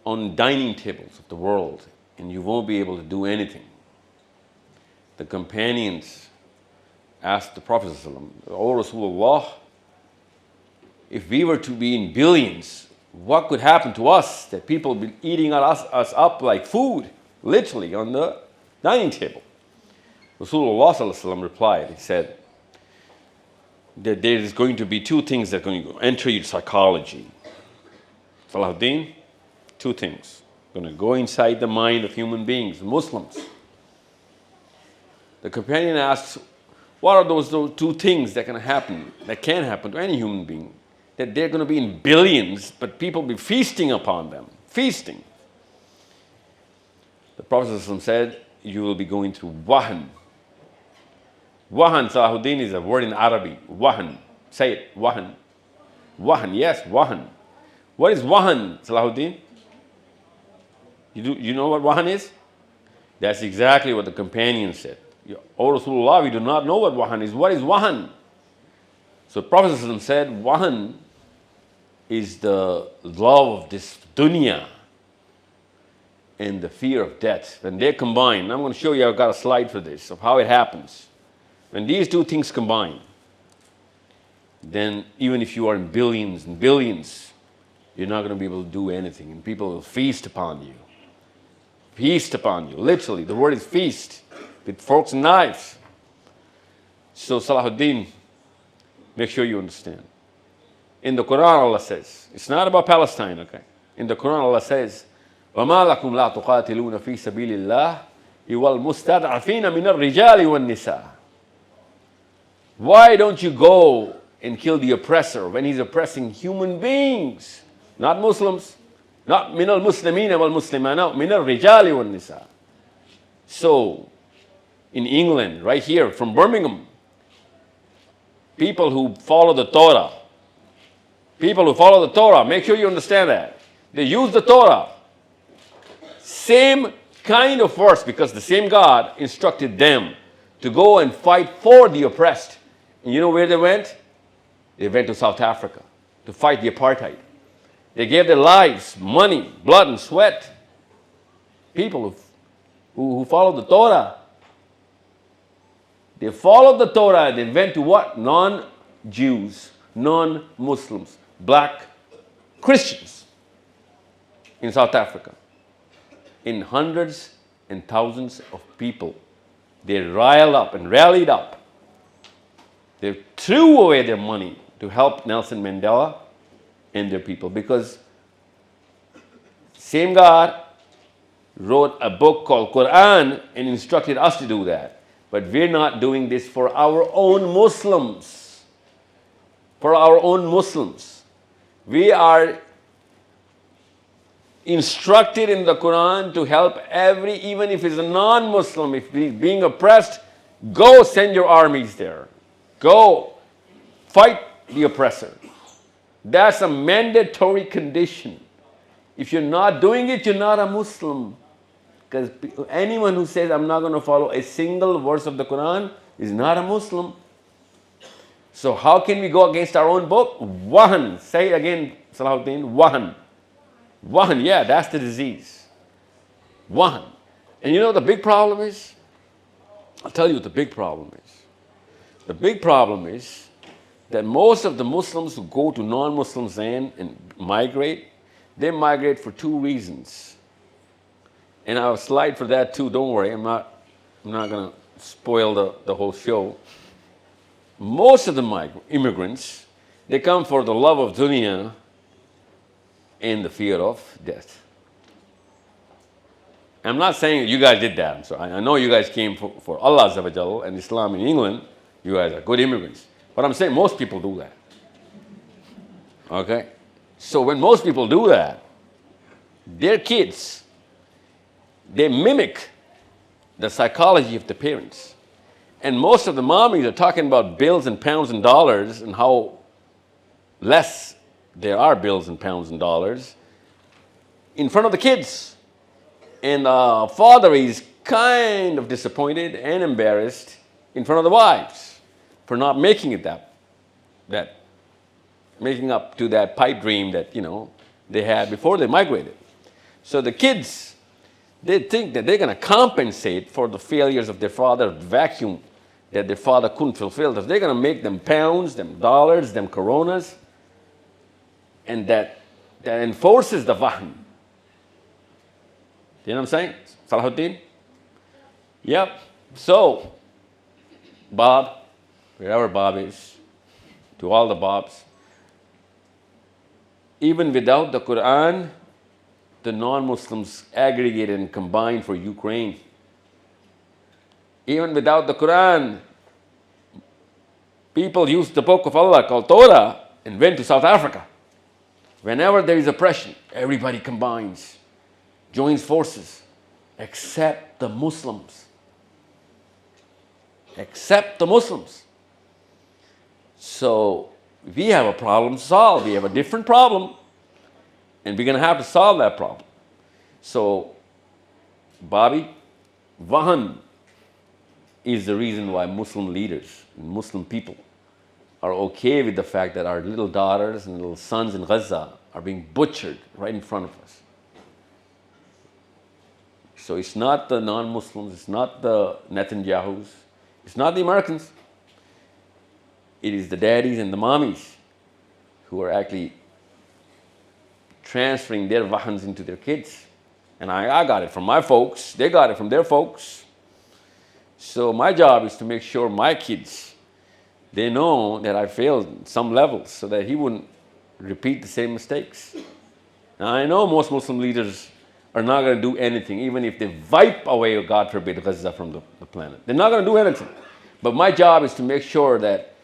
on dining tables of the world, and you won't be able to do anything. The companions asked the Prophet ﷺ, "O Rasulullah, if we were to be in billions, what could happen to us that people be eating us up like food, literally on the dining table?" Rasulullah ﷺ replied, he said that there is going to be two things that are going to enter your psychology. Sahil Adeem, two things going to go inside the mind of human beings, Muslims. The companion asks, what are those two things that can happen to any human being? That they're going to be in billions, but people be feasting upon them. Feasting. The Prophet ﷺ said, you will be going through wahan. Wahan, Sahil Adeem, is a word in Arabic. Wahan. Say it. Wahan. Wahan. Yes, wahan. What is wahan, Sahil Adeem? You know what wahan is? That's exactly what the companion said. O Rasulullah, we do not know what wahan is. What is wahan? So Prophet ﷺ said, wahan is the love of this dunya and the fear of death. When they combine, I'm going to show you, I've got a slide for this, of how it happens. When these two things combine, then even if you are in billions and billions, you're not going to be able to do anything. And people will feast upon you. Feast upon you. Literally, the word is feast, with forks and knives. So Salahuddin, make sure you understand. In the Quran, Allah says, it's not about Palestine, okay? In the Quran, Allah says, وَمَا لَكُمْ لَا تُقَاتِلُونَ فِي سَبِيلِ اللَّهِ وَالْمُسْتَضْعَفِينَ مِنَ الرِّجَالِ وَالنِّسَاءِ. Why don't you go and kill the oppressor when he's oppressing human beings? Not Muslims. Not مِنَ الْمُسْلِمِينَ وَالْمُسْلِمَانَ مِنَ الرِّجَالِ وَالنِّسَاءِ. So, in England, right here, from Birmingham, people who follow the Torah, make sure you understand that. They use the Torah. Same kind of verse, because the same God instructed them to go and fight for the oppressed. And you know where they went? They went to South Africa to fight the apartheid. They gave their lives, money, blood, and sweat. People who followed the Torah. They followed the Torah. They went to what? Non-Jews, non-Muslims, black Christians in South Africa. In hundreds and thousands of people, they riled up and rallied up. They threw away their money to help Nelson Mandela and their people, because same God wrote a book called Quran and instructed us to do that. But we're not doing this for our own Muslims. For our own Muslims. We are instructed in the Quran to help even if it's a non-Muslim, if he's being oppressed, go send your armies there. Go fight the oppressor. That's a mandatory condition. If you're not doing it, you're not a Muslim. Because anyone who says, I'm not going to follow a single verse of the Quran is not a Muslim. So how can we go against our own book? Wahan. Say it again, Salahuddin. Wahan. Wahan, yeah, that's the disease. Wahan. And you know what the big problem is? I'll tell you what the big problem is. The big problem is that most of the Muslims who go to non-Muslim land and migrate, they migrate for two reasons. And I have a slide for that too, don't worry, I'm not going to spoil the whole show. Most of the immigrants, they come for the love of dunya and the fear of death. I'm not saying you guys did that. So I know you guys came for Allah Azza wa Jal and Islam in England. You guys are good immigrants. But I'm saying most people do that. Okay? So when most people do that, their kids, they mimic the psychology of the parents. And most of the mommies are talking about bills and pounds and dollars and how less there are bills and pounds and dollars in front of the kids. And father is kind of disappointed and embarrassed in front of the wives for not making it making up to that pipe dream that, they had before they migrated. So the kids, they think that they're going to compensate for the failures of their father's vacuum that their father couldn't fulfill. They're going to make them pounds, them dollars, them coronas, and that enforces the wahn. You know what I'm saying, Salahuddin? Yep. So, Bob, wherever Bob is, to all the Bobs, even without the Quran, the non-Muslims aggregated and combined for Ukraine. Even without the Quran, people used the book of Allah called Torah and went to South Africa. Whenever there is oppression, everybody combines, joins forces, except the Muslims. Except the Muslims. So we have a problem to solve. We have a different problem, and we're going to have to solve that problem. So, Bobby, Wahan is the reason why Muslim leaders and Muslim people are okay with the fact that our little daughters and little sons in Gaza are being butchered right in front of us. So it's not the non-Muslims, it's not the Netanyahus, it's not the Americans, it is the daddies and the mommies who are actually transferring their wahans into their kids. And I got it from my folks, they got it from their folks. So my job is to make sure my kids, they know that I failed some levels so that he wouldn't repeat the same mistakes. Now I know most Muslim leaders are not going to do anything, even if they wipe away, God forbid, Gaza from the planet. They're not going to do anything. But my job is to make sure that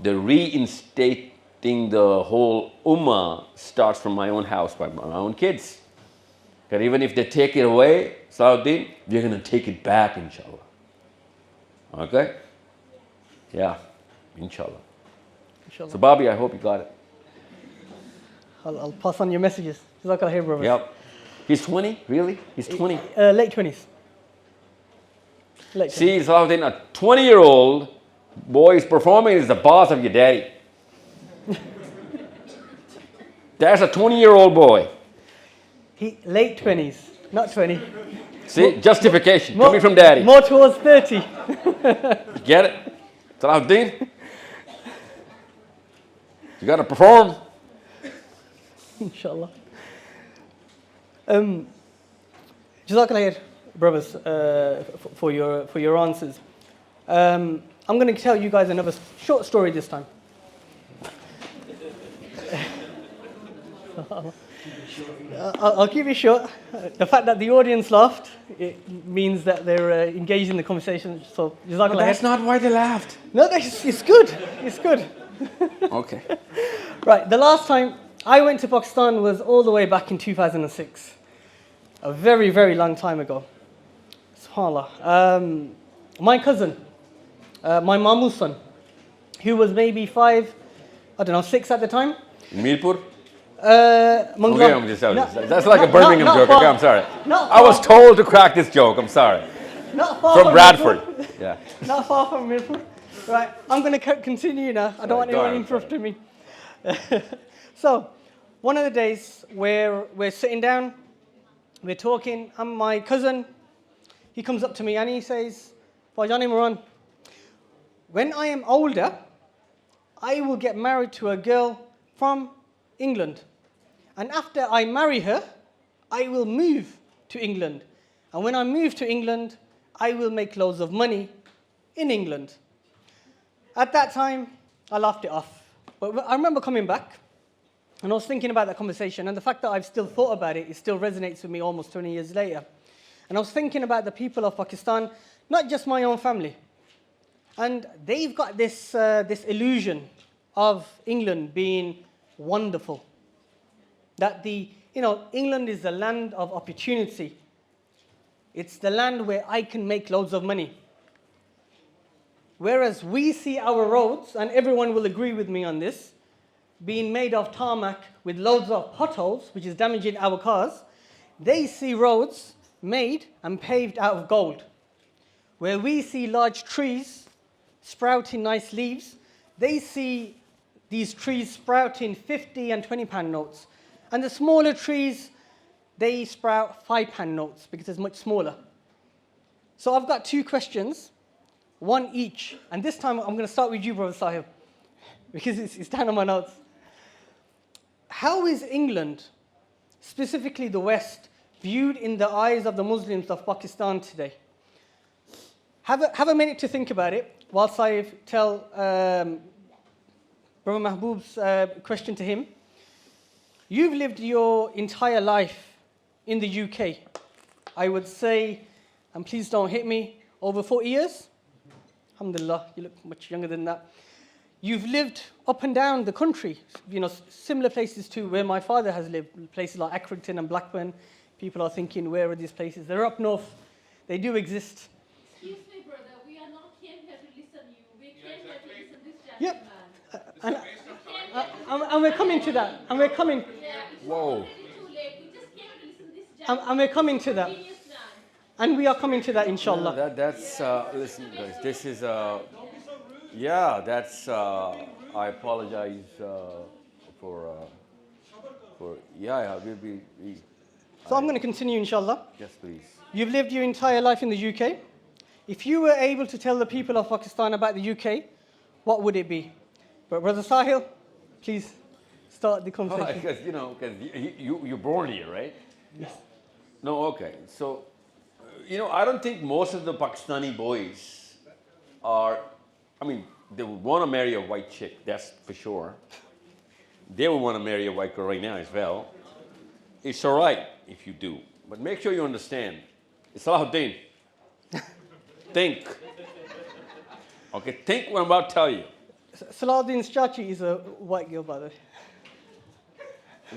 the reinstating the whole ummah starts from my own house, by my own kids. Because even if they take it away, Sahil Adeem, we're going to take it back, inshallah. Okay? Yeah, inshallah. Inshallah. So Bobby, I hope you got it. I'll pass on your messages. Jazakallah khair, brother. Yep. He's 20? Really? He's 20? Late 20s. Late 20s. See, Sahil Adeem, a 20-year-old boy is performing as the boss of your daddy. That's a 20-year-old boy. Late 20s, not 20. See, justification coming from daddy. More towards 30. Get it? Sahil Adeem? You got to perform. Inshallah. Jazakallah khair, brothers, for your answers. I'm going to tell you guys another short story this time. I'll keep it short. The fact that the audience laughed, it means that they're engaged in the conversation. So, Jazakallah khair. That's not why they laughed. No, it's good. It's good. Okay. Right, the last time I went to Pakistan was all the way back in 2006. A very, very long time ago. SubhanAllah. My cousin, my mamu's son, who was maybe 6 at the time. In Mirpur? Mangla. That's like a Birmingham joke. Okay, I'm sorry. Not I was told to crack this joke. I'm sorry. Not far From Bradford. Mirpur. Yeah. Not far from Mirpur. Right, I'm going to continue now. I don't want anyone interrupting me. So, one of the days where we're sitting down, we're talking, and my cousin, he comes up to me and he says, Fajani Moran, when I am older, I will get married to a girl from England. And after I marry her, I will move to England. And when I move to England, I will make loads of money in England. At that time, I laughed it off. But I remember coming back, and I was thinking about that conversation, and the fact that I've still thought about it, it still resonates with me almost 20 years later. And I was thinking about the people of Pakistan, not just my own family. And they've got this illusion of England being wonderful. That England is the land of opportunity. It's the land where I can make loads of money. Whereas we see our roads, and everyone will agree with me on this, being made of tarmac with loads of potholes, which is damaging our cars, they see roads made and paved out of gold. Where we see large trees sprouting nice leaves, they see these trees sprouting 50 and 20 pound notes. And the smaller trees, they sprout 5 pound notes because it's much smaller. So I've got 2 questions. One each. And this time I'm going to start with you, Brother Sahil, because it's down on my notes. How is England, specifically the West, viewed in the eyes of the Muslims of Pakistan today? Have a minute to think about it whilst I tell Brother Mahboob's question to him. You've lived your entire life in the UK. I would say, and please don't hit me, over 40 years? Alhamdulillah, you look much younger than that. You've lived up and down the country, similar places to where my father has lived, places like Accrington and Blackburn. People are thinking, where are these places? They're up north. They do exist. Excuse me, brother, we are not came here to listen to you. We came here to listen to this gentleman. Yep. And we're coming to that. And we're coming. Yeah, it's Whoa. already too late. We just came here to listen to this gentleman. And we're coming to that. Genius man. And we are coming to that, inshallah. That's listen, guys. This is I apologize for we. So I'm going to continue, inshallah. Yes, please. You've lived your entire life in the UK. If you were able to tell the people of Pakistan about the UK, what would it be? But Brother Sahil, please start the conversation. Because you're born here, right? Yes. No, okay. So, I don't think most of the Pakistani boys are, they would want to marry a white chick, that's for sure. They would want to marry a white girl right now as well. It's all right if you do, but make sure you understand. Salahuddin, think. Okay, think what I'm about to tell you. Salahuddin's chachi is a white girl, by the way.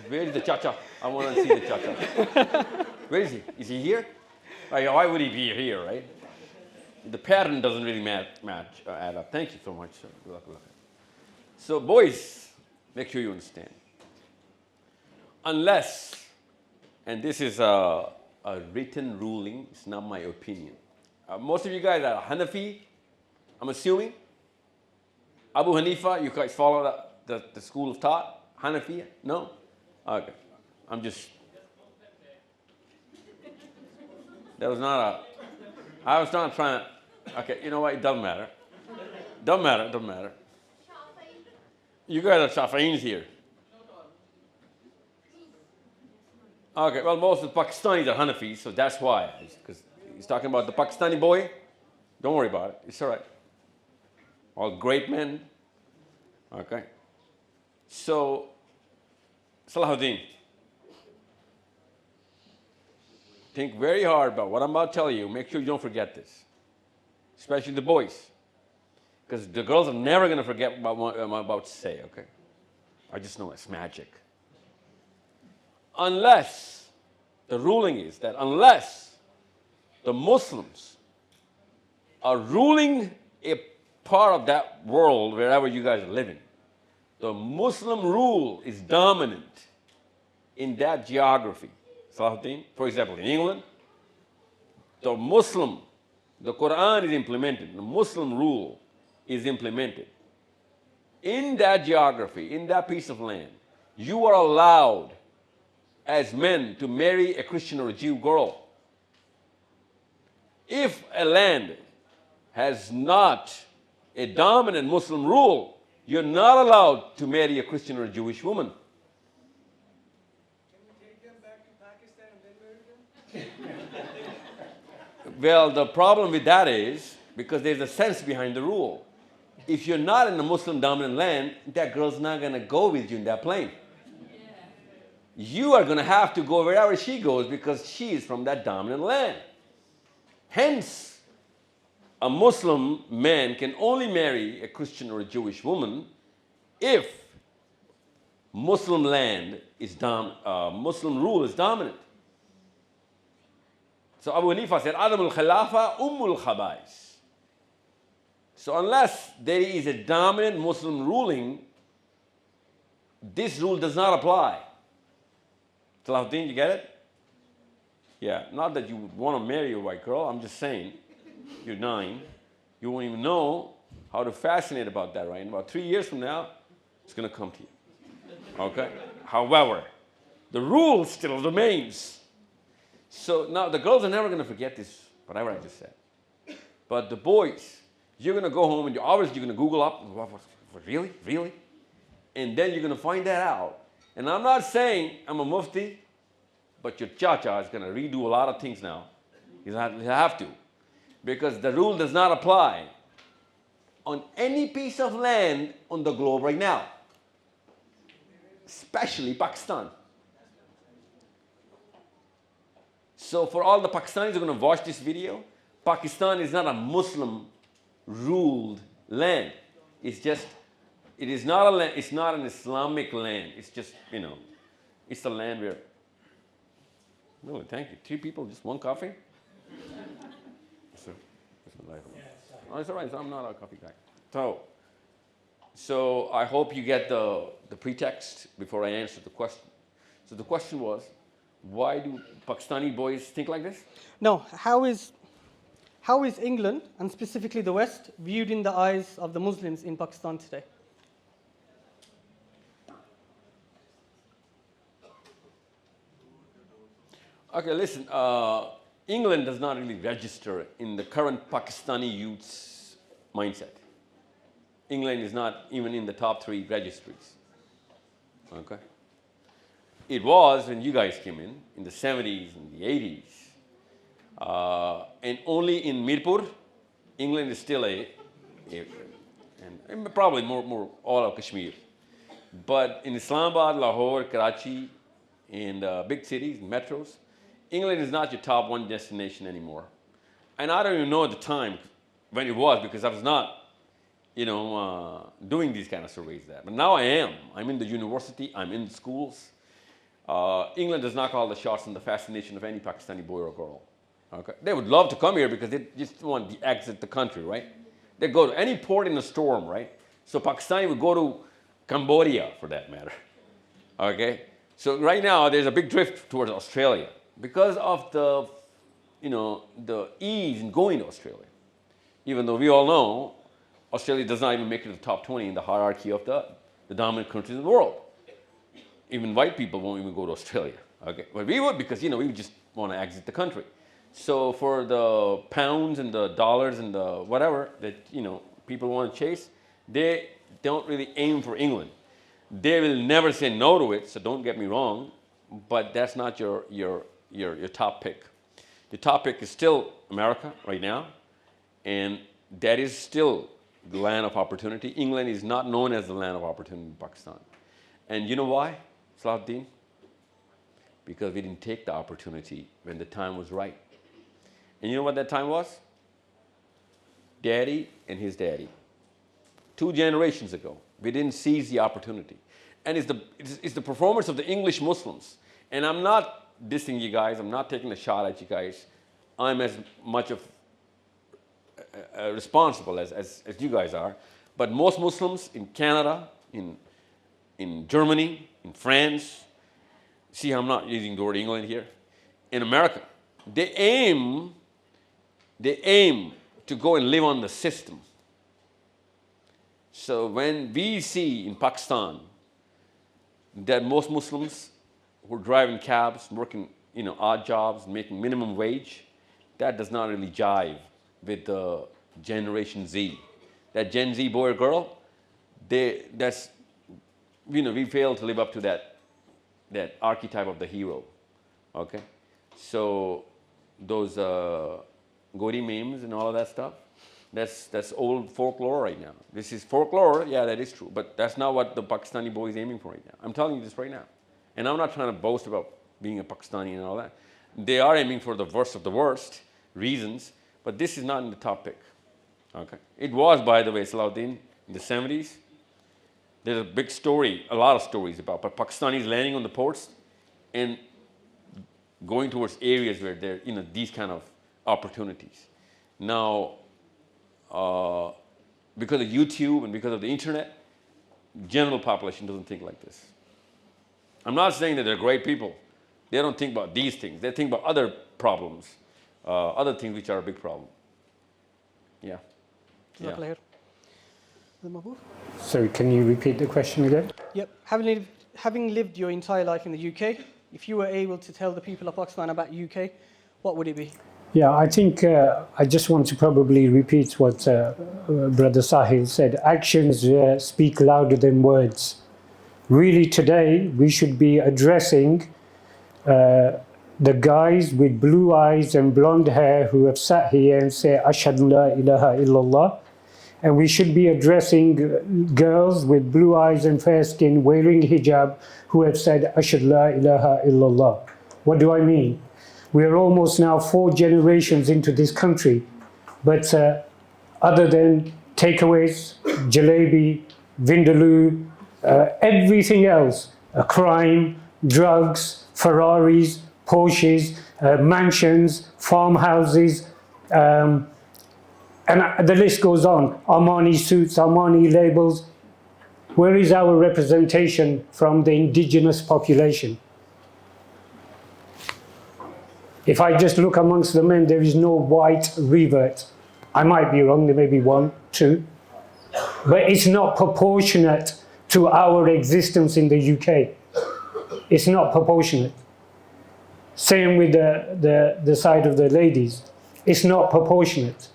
Where is the chacha? I want to see the chacha. Where is he? Is he here? Why would he be here, right? The pattern doesn't really add up. Thank you so much, sir. Good luck. So, boys, make sure you understand. Unless, and this is a written ruling, it's not my opinion. Most of you guys are Hanafi, I'm assuming. Abu Hanifa, you guys follow the school of thought? Hanafi? No? Okay. I was not trying to, okay, you know what, it doesn't matter. Doesn't matter. You guys are Shafi'is here. Okay, well, most of the Pakistanis are Hanafis, so that's why. Because he's talking about the Pakistani boy. Don't worry about it. It's all right. All great men. Okay. So, Salahuddin, think very hard about what I'm about to tell you. Make sure you don't forget this, especially the boys, because the girls are never going to forget about what I'm about to say, okay? I just know it's magic. Unless, the ruling is that unless the Muslims are ruling a part of that world wherever you guys are living, the Muslim rule is dominant in that geography. Salahuddin, for example, in England, the Quran is implemented, the Muslim rule is implemented. In that geography, in that piece of land, you are allowed as men to marry a Christian or a Jew girl. If a land has not a dominant Muslim rule, you're not allowed to marry a Christian or a Jewish woman. Well, the problem with that is because there's a sense behind the rule. If you're not in a Muslim dominant land, that girl's not going to go with you in that plane. Yeah. You are going to have to go wherever she goes because she is from that dominant land. Hence, a Muslim man can only marry a Christian or a Jewish woman if Muslim land is Muslim rule is dominant. So Abu Hanifa said, Adam al-Khilafa ummul khabais. So unless there is a dominant Muslim ruling, this rule does not apply. Salahuddin, you get it? Yeah, not that you would want to marry a white girl. I'm just saying, you're 9. You won't even know how to fascinate about that, right? In about 3 years from now, it's going to come to you. Okay? However, the rule still remains. So now the girls are never going to forget this, whatever I just said. But the boys, you're going to go home and you're going to Google up, really? And then you're going to find that out. And I'm not saying I'm a mufti, but your cha-cha is going to redo a lot of things now. He'll have to. Because the rule does not apply on any piece of land on the globe right now, especially Pakistan. So for all the Pakistanis who are going to watch this video, Pakistan is not a Muslim-ruled land. It is not a land, it's not an Islamic land. It's just, it's a land where, no, thank you. 3 people, just 1 coffee? Oh, it's all right, I'm not a coffee guy. So I hope you get the pretext before I answer the question. So the question was, why do Pakistani boys think like this? No, how is England, and specifically the West, viewed in the eyes of the Muslims in Pakistan today? Okay, listen, England does not really register in the current Pakistani youth's mindset. England is not even in the top 3 registries. Okay? It was when you guys came in the 70s and the 80s. And only in Mirpur, England is still and probably more all of Kashmir. But in Islamabad, Lahore, Karachi, and big cities, metros, England is not your top 1 destination anymore. And I don't even know at the time when it was, because I was not, doing these kind of surveys there. But now I am. I'm in the university. I'm in the schools. England does not call the shots on the fascination of any Pakistani boy or girl. Okay? They would love to come here because they just want to exit the country, right? They go to any port in a storm, right? So Pakistani would go to Cambodia, for that matter. Okay? So right now there's a big drift towards Australia because of the ease in going to Australia. Even though we all know Australia does not even make it to the top 20 in the hierarchy of the dominant countries in the world. Even white people won't even go to Australia. Okay? But we would, because we just want to exit the country. So for the pounds and the dollars and the whatever that people want to chase, they don't really aim for England. They will never say no to it, so don't get me wrong, but that's not your top pick. Your top pick is still America right now, and that is still the land of opportunity. England is not known as the land of opportunity in Pakistan. And you know why, Sahil Adeem? Because we didn't take the opportunity when the time was right. And you know what that time was? Daddy and his daddy. 2 generations ago, we didn't seize the opportunity. And it's the performance of the English Muslims. And I'm not dissing you guys. I'm not taking a shot at you guys. I'm as much of responsible as you guys are. But most Muslims in Canada, in Germany, in France, see how I'm not using the word England here, in America, they aim to go and live on the system. So when we see in Pakistan that most Muslims who are driving cabs, working odd jobs, making minimum wage, that does not really jive with the Generation Z. That Gen Z boy or girl, we fail to live up to that archetype of the hero. Okay, so those Gori memes and all of that stuff, that's old folklore right now. This is folklore, yeah, that is true, but that's not what the Pakistani boy is aiming for right now. I'm telling you this right now. And I'm not trying to boast about being a Pakistani and all that. They are aiming for the worst of the worst reasons, but this is not in the top pick. Okay. It was, by the way, Sahil Adeem, in the 70s. There's a big story, a lot of stories about Pakistanis landing on the ports and going towards areas where there are these kind of opportunities. Now, because of YouTube and because of the internet, general population doesn't think like this. I'm not saying that they're great people. They don't think about these things. They think about other problems, other things which are a big problem. Yeah. Yeah. So can you repeat the question again? Yep. Having lived your entire life in the UK, if you were able to tell the people of Pakistan about UK, what would it be? Yeah, I think I just want to probably repeat what Brother Sahil said. Actions speak louder than words. Really today, we should be addressing the guys with blue eyes and blonde hair who have sat here and say, Ashhadu la ilaha illallah. And we should be addressing girls with blue eyes and fair skin wearing hijab who have said, Ashhadu la ilaha illallah. What do I mean? We are almost now 4 generations into this country, but other than takeaways, jalebi, vindaloo, everything else, crime, drugs, Ferraris, Porsches, mansions, farmhouses, and the list goes on. Armani suits, Armani labels. Where is our representation from the indigenous population? If I just look amongst the men, there is no white revert. I might be wrong, there may be 1, 2. But it's not proportionate to our existence in the UK. It's not proportionate. Same with the side of the ladies. It's not proportionate.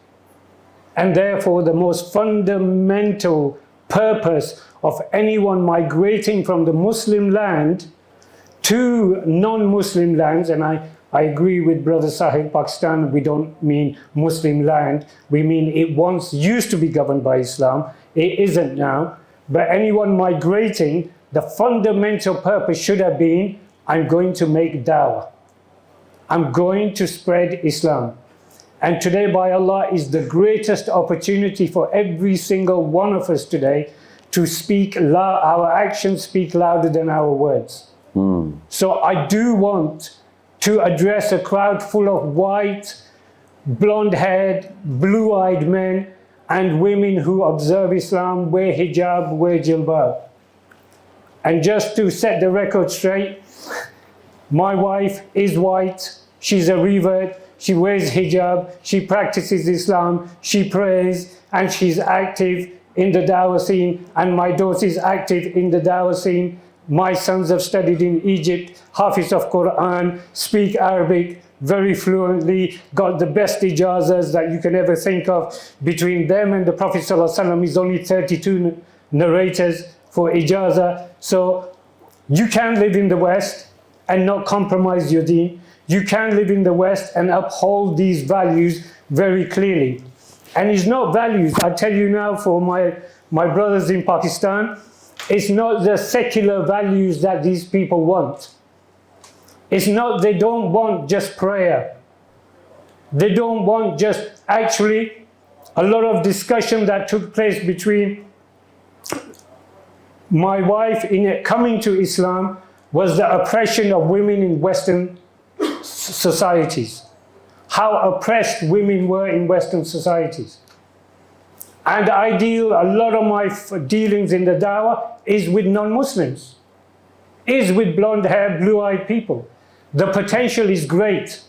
And therefore, the most fundamental purpose of anyone migrating from the Muslim land to non-Muslim lands, and I agree with Brother Sahil, Pakistan, we don't mean Muslim land, we mean it once used to be governed by Islam, it isn't now, but anyone migrating, the fundamental purpose should have been, I'm going to make dawah. I'm going to spread Islam. And today, by Allah, is the greatest opportunity for every single one of us today to speak, our actions speak louder than our words. So I do want to address a crowd full of white, blonde-haired, blue-eyed men and women who observe Islam, wear hijab, wear jilbab. And just to set the record straight, my wife is white, she's a revert, she wears hijab, she practices Islam, she prays, and she's active in the dawah scene, and my daughter is active in the dawah scene. My sons have studied in Egypt, Hafiz of Quran, speak Arabic very fluently, got the best ijazas that you can ever think of. Between them and the Prophet ﷺ is only 32 narrators for ijazah. So you can live in the West and not compromise your deen. You can live in the West and uphold these values very clearly. And it's not values, I tell you now, for my brothers in Pakistan, it's not the secular values that these people want. It's not, they don't want just prayer. They don't want just, actually, a lot of discussion that took place between my wife in coming to Islam was the oppression of women in Western societies. How oppressed women were in Western societies. And I deal, a lot of my dealings in the dawah is with non-Muslims, is with blonde-haired, blue-eyed people. The potential is great.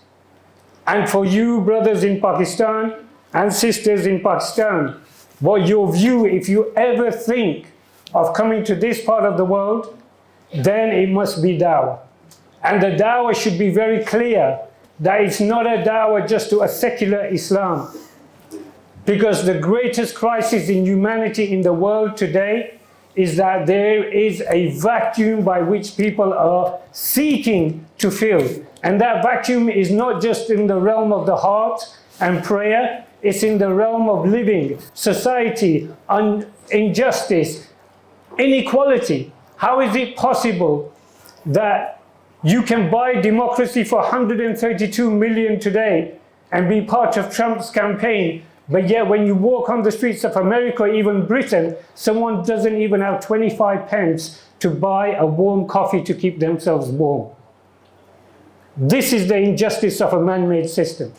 And for you brothers in Pakistan and sisters in Pakistan, what your view, if you ever think of coming to this part of the world, then it must be dawah. And the dawah should be very clear that it's not a dawah just to a secular Islam. Because the greatest crisis in humanity in the world today is that there is a vacuum by which people are seeking to fill. And that vacuum is not just in the realm of the heart and prayer, it's in the realm of living, society, injustice, inequality. How is it possible that you can buy democracy for 132 million today and be part of Trump's campaign, but yet when you walk on the streets of America, or even Britain, someone doesn't even have 25 pence to buy a warm coffee to keep themselves warm? This is the injustice of a man-made system.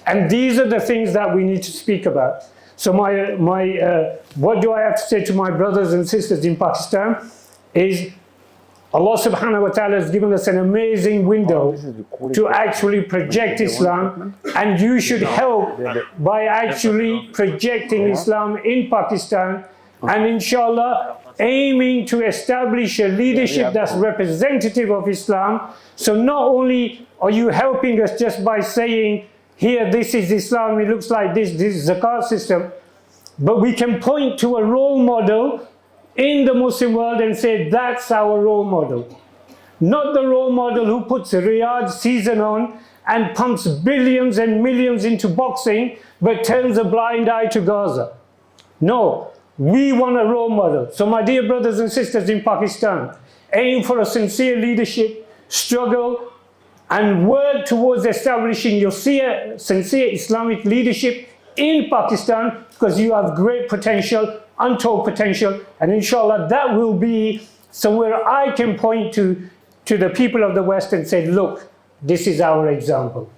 And these are the things that we need to speak about. So what do I have to say to my brothers and sisters in Pakistan is Allah subhanahu wa ta'ala has given us an amazing window to actually project Islam, and you should help by actually projecting Islam in Pakistan, and inshallah aiming to establish a leadership that's representative of Islam. So not only are you helping us just by saying, here, this is Islam, it looks like this is the zakat system, but we can point to a role model in the Muslim world and say, that's our role model. Not the role model who puts Riyadh season on and pumps billions and millions into boxing, but turns a blind eye to Gaza. No, we want a role model. So my dear brothers and sisters in Pakistan, aim for a sincere leadership, struggle, and work towards establishing your sincere Islamic leadership in Pakistan, because you have great potential, untold potential, and inshallah that will be somewhere I can point to the people of the West and say, look, this is our example.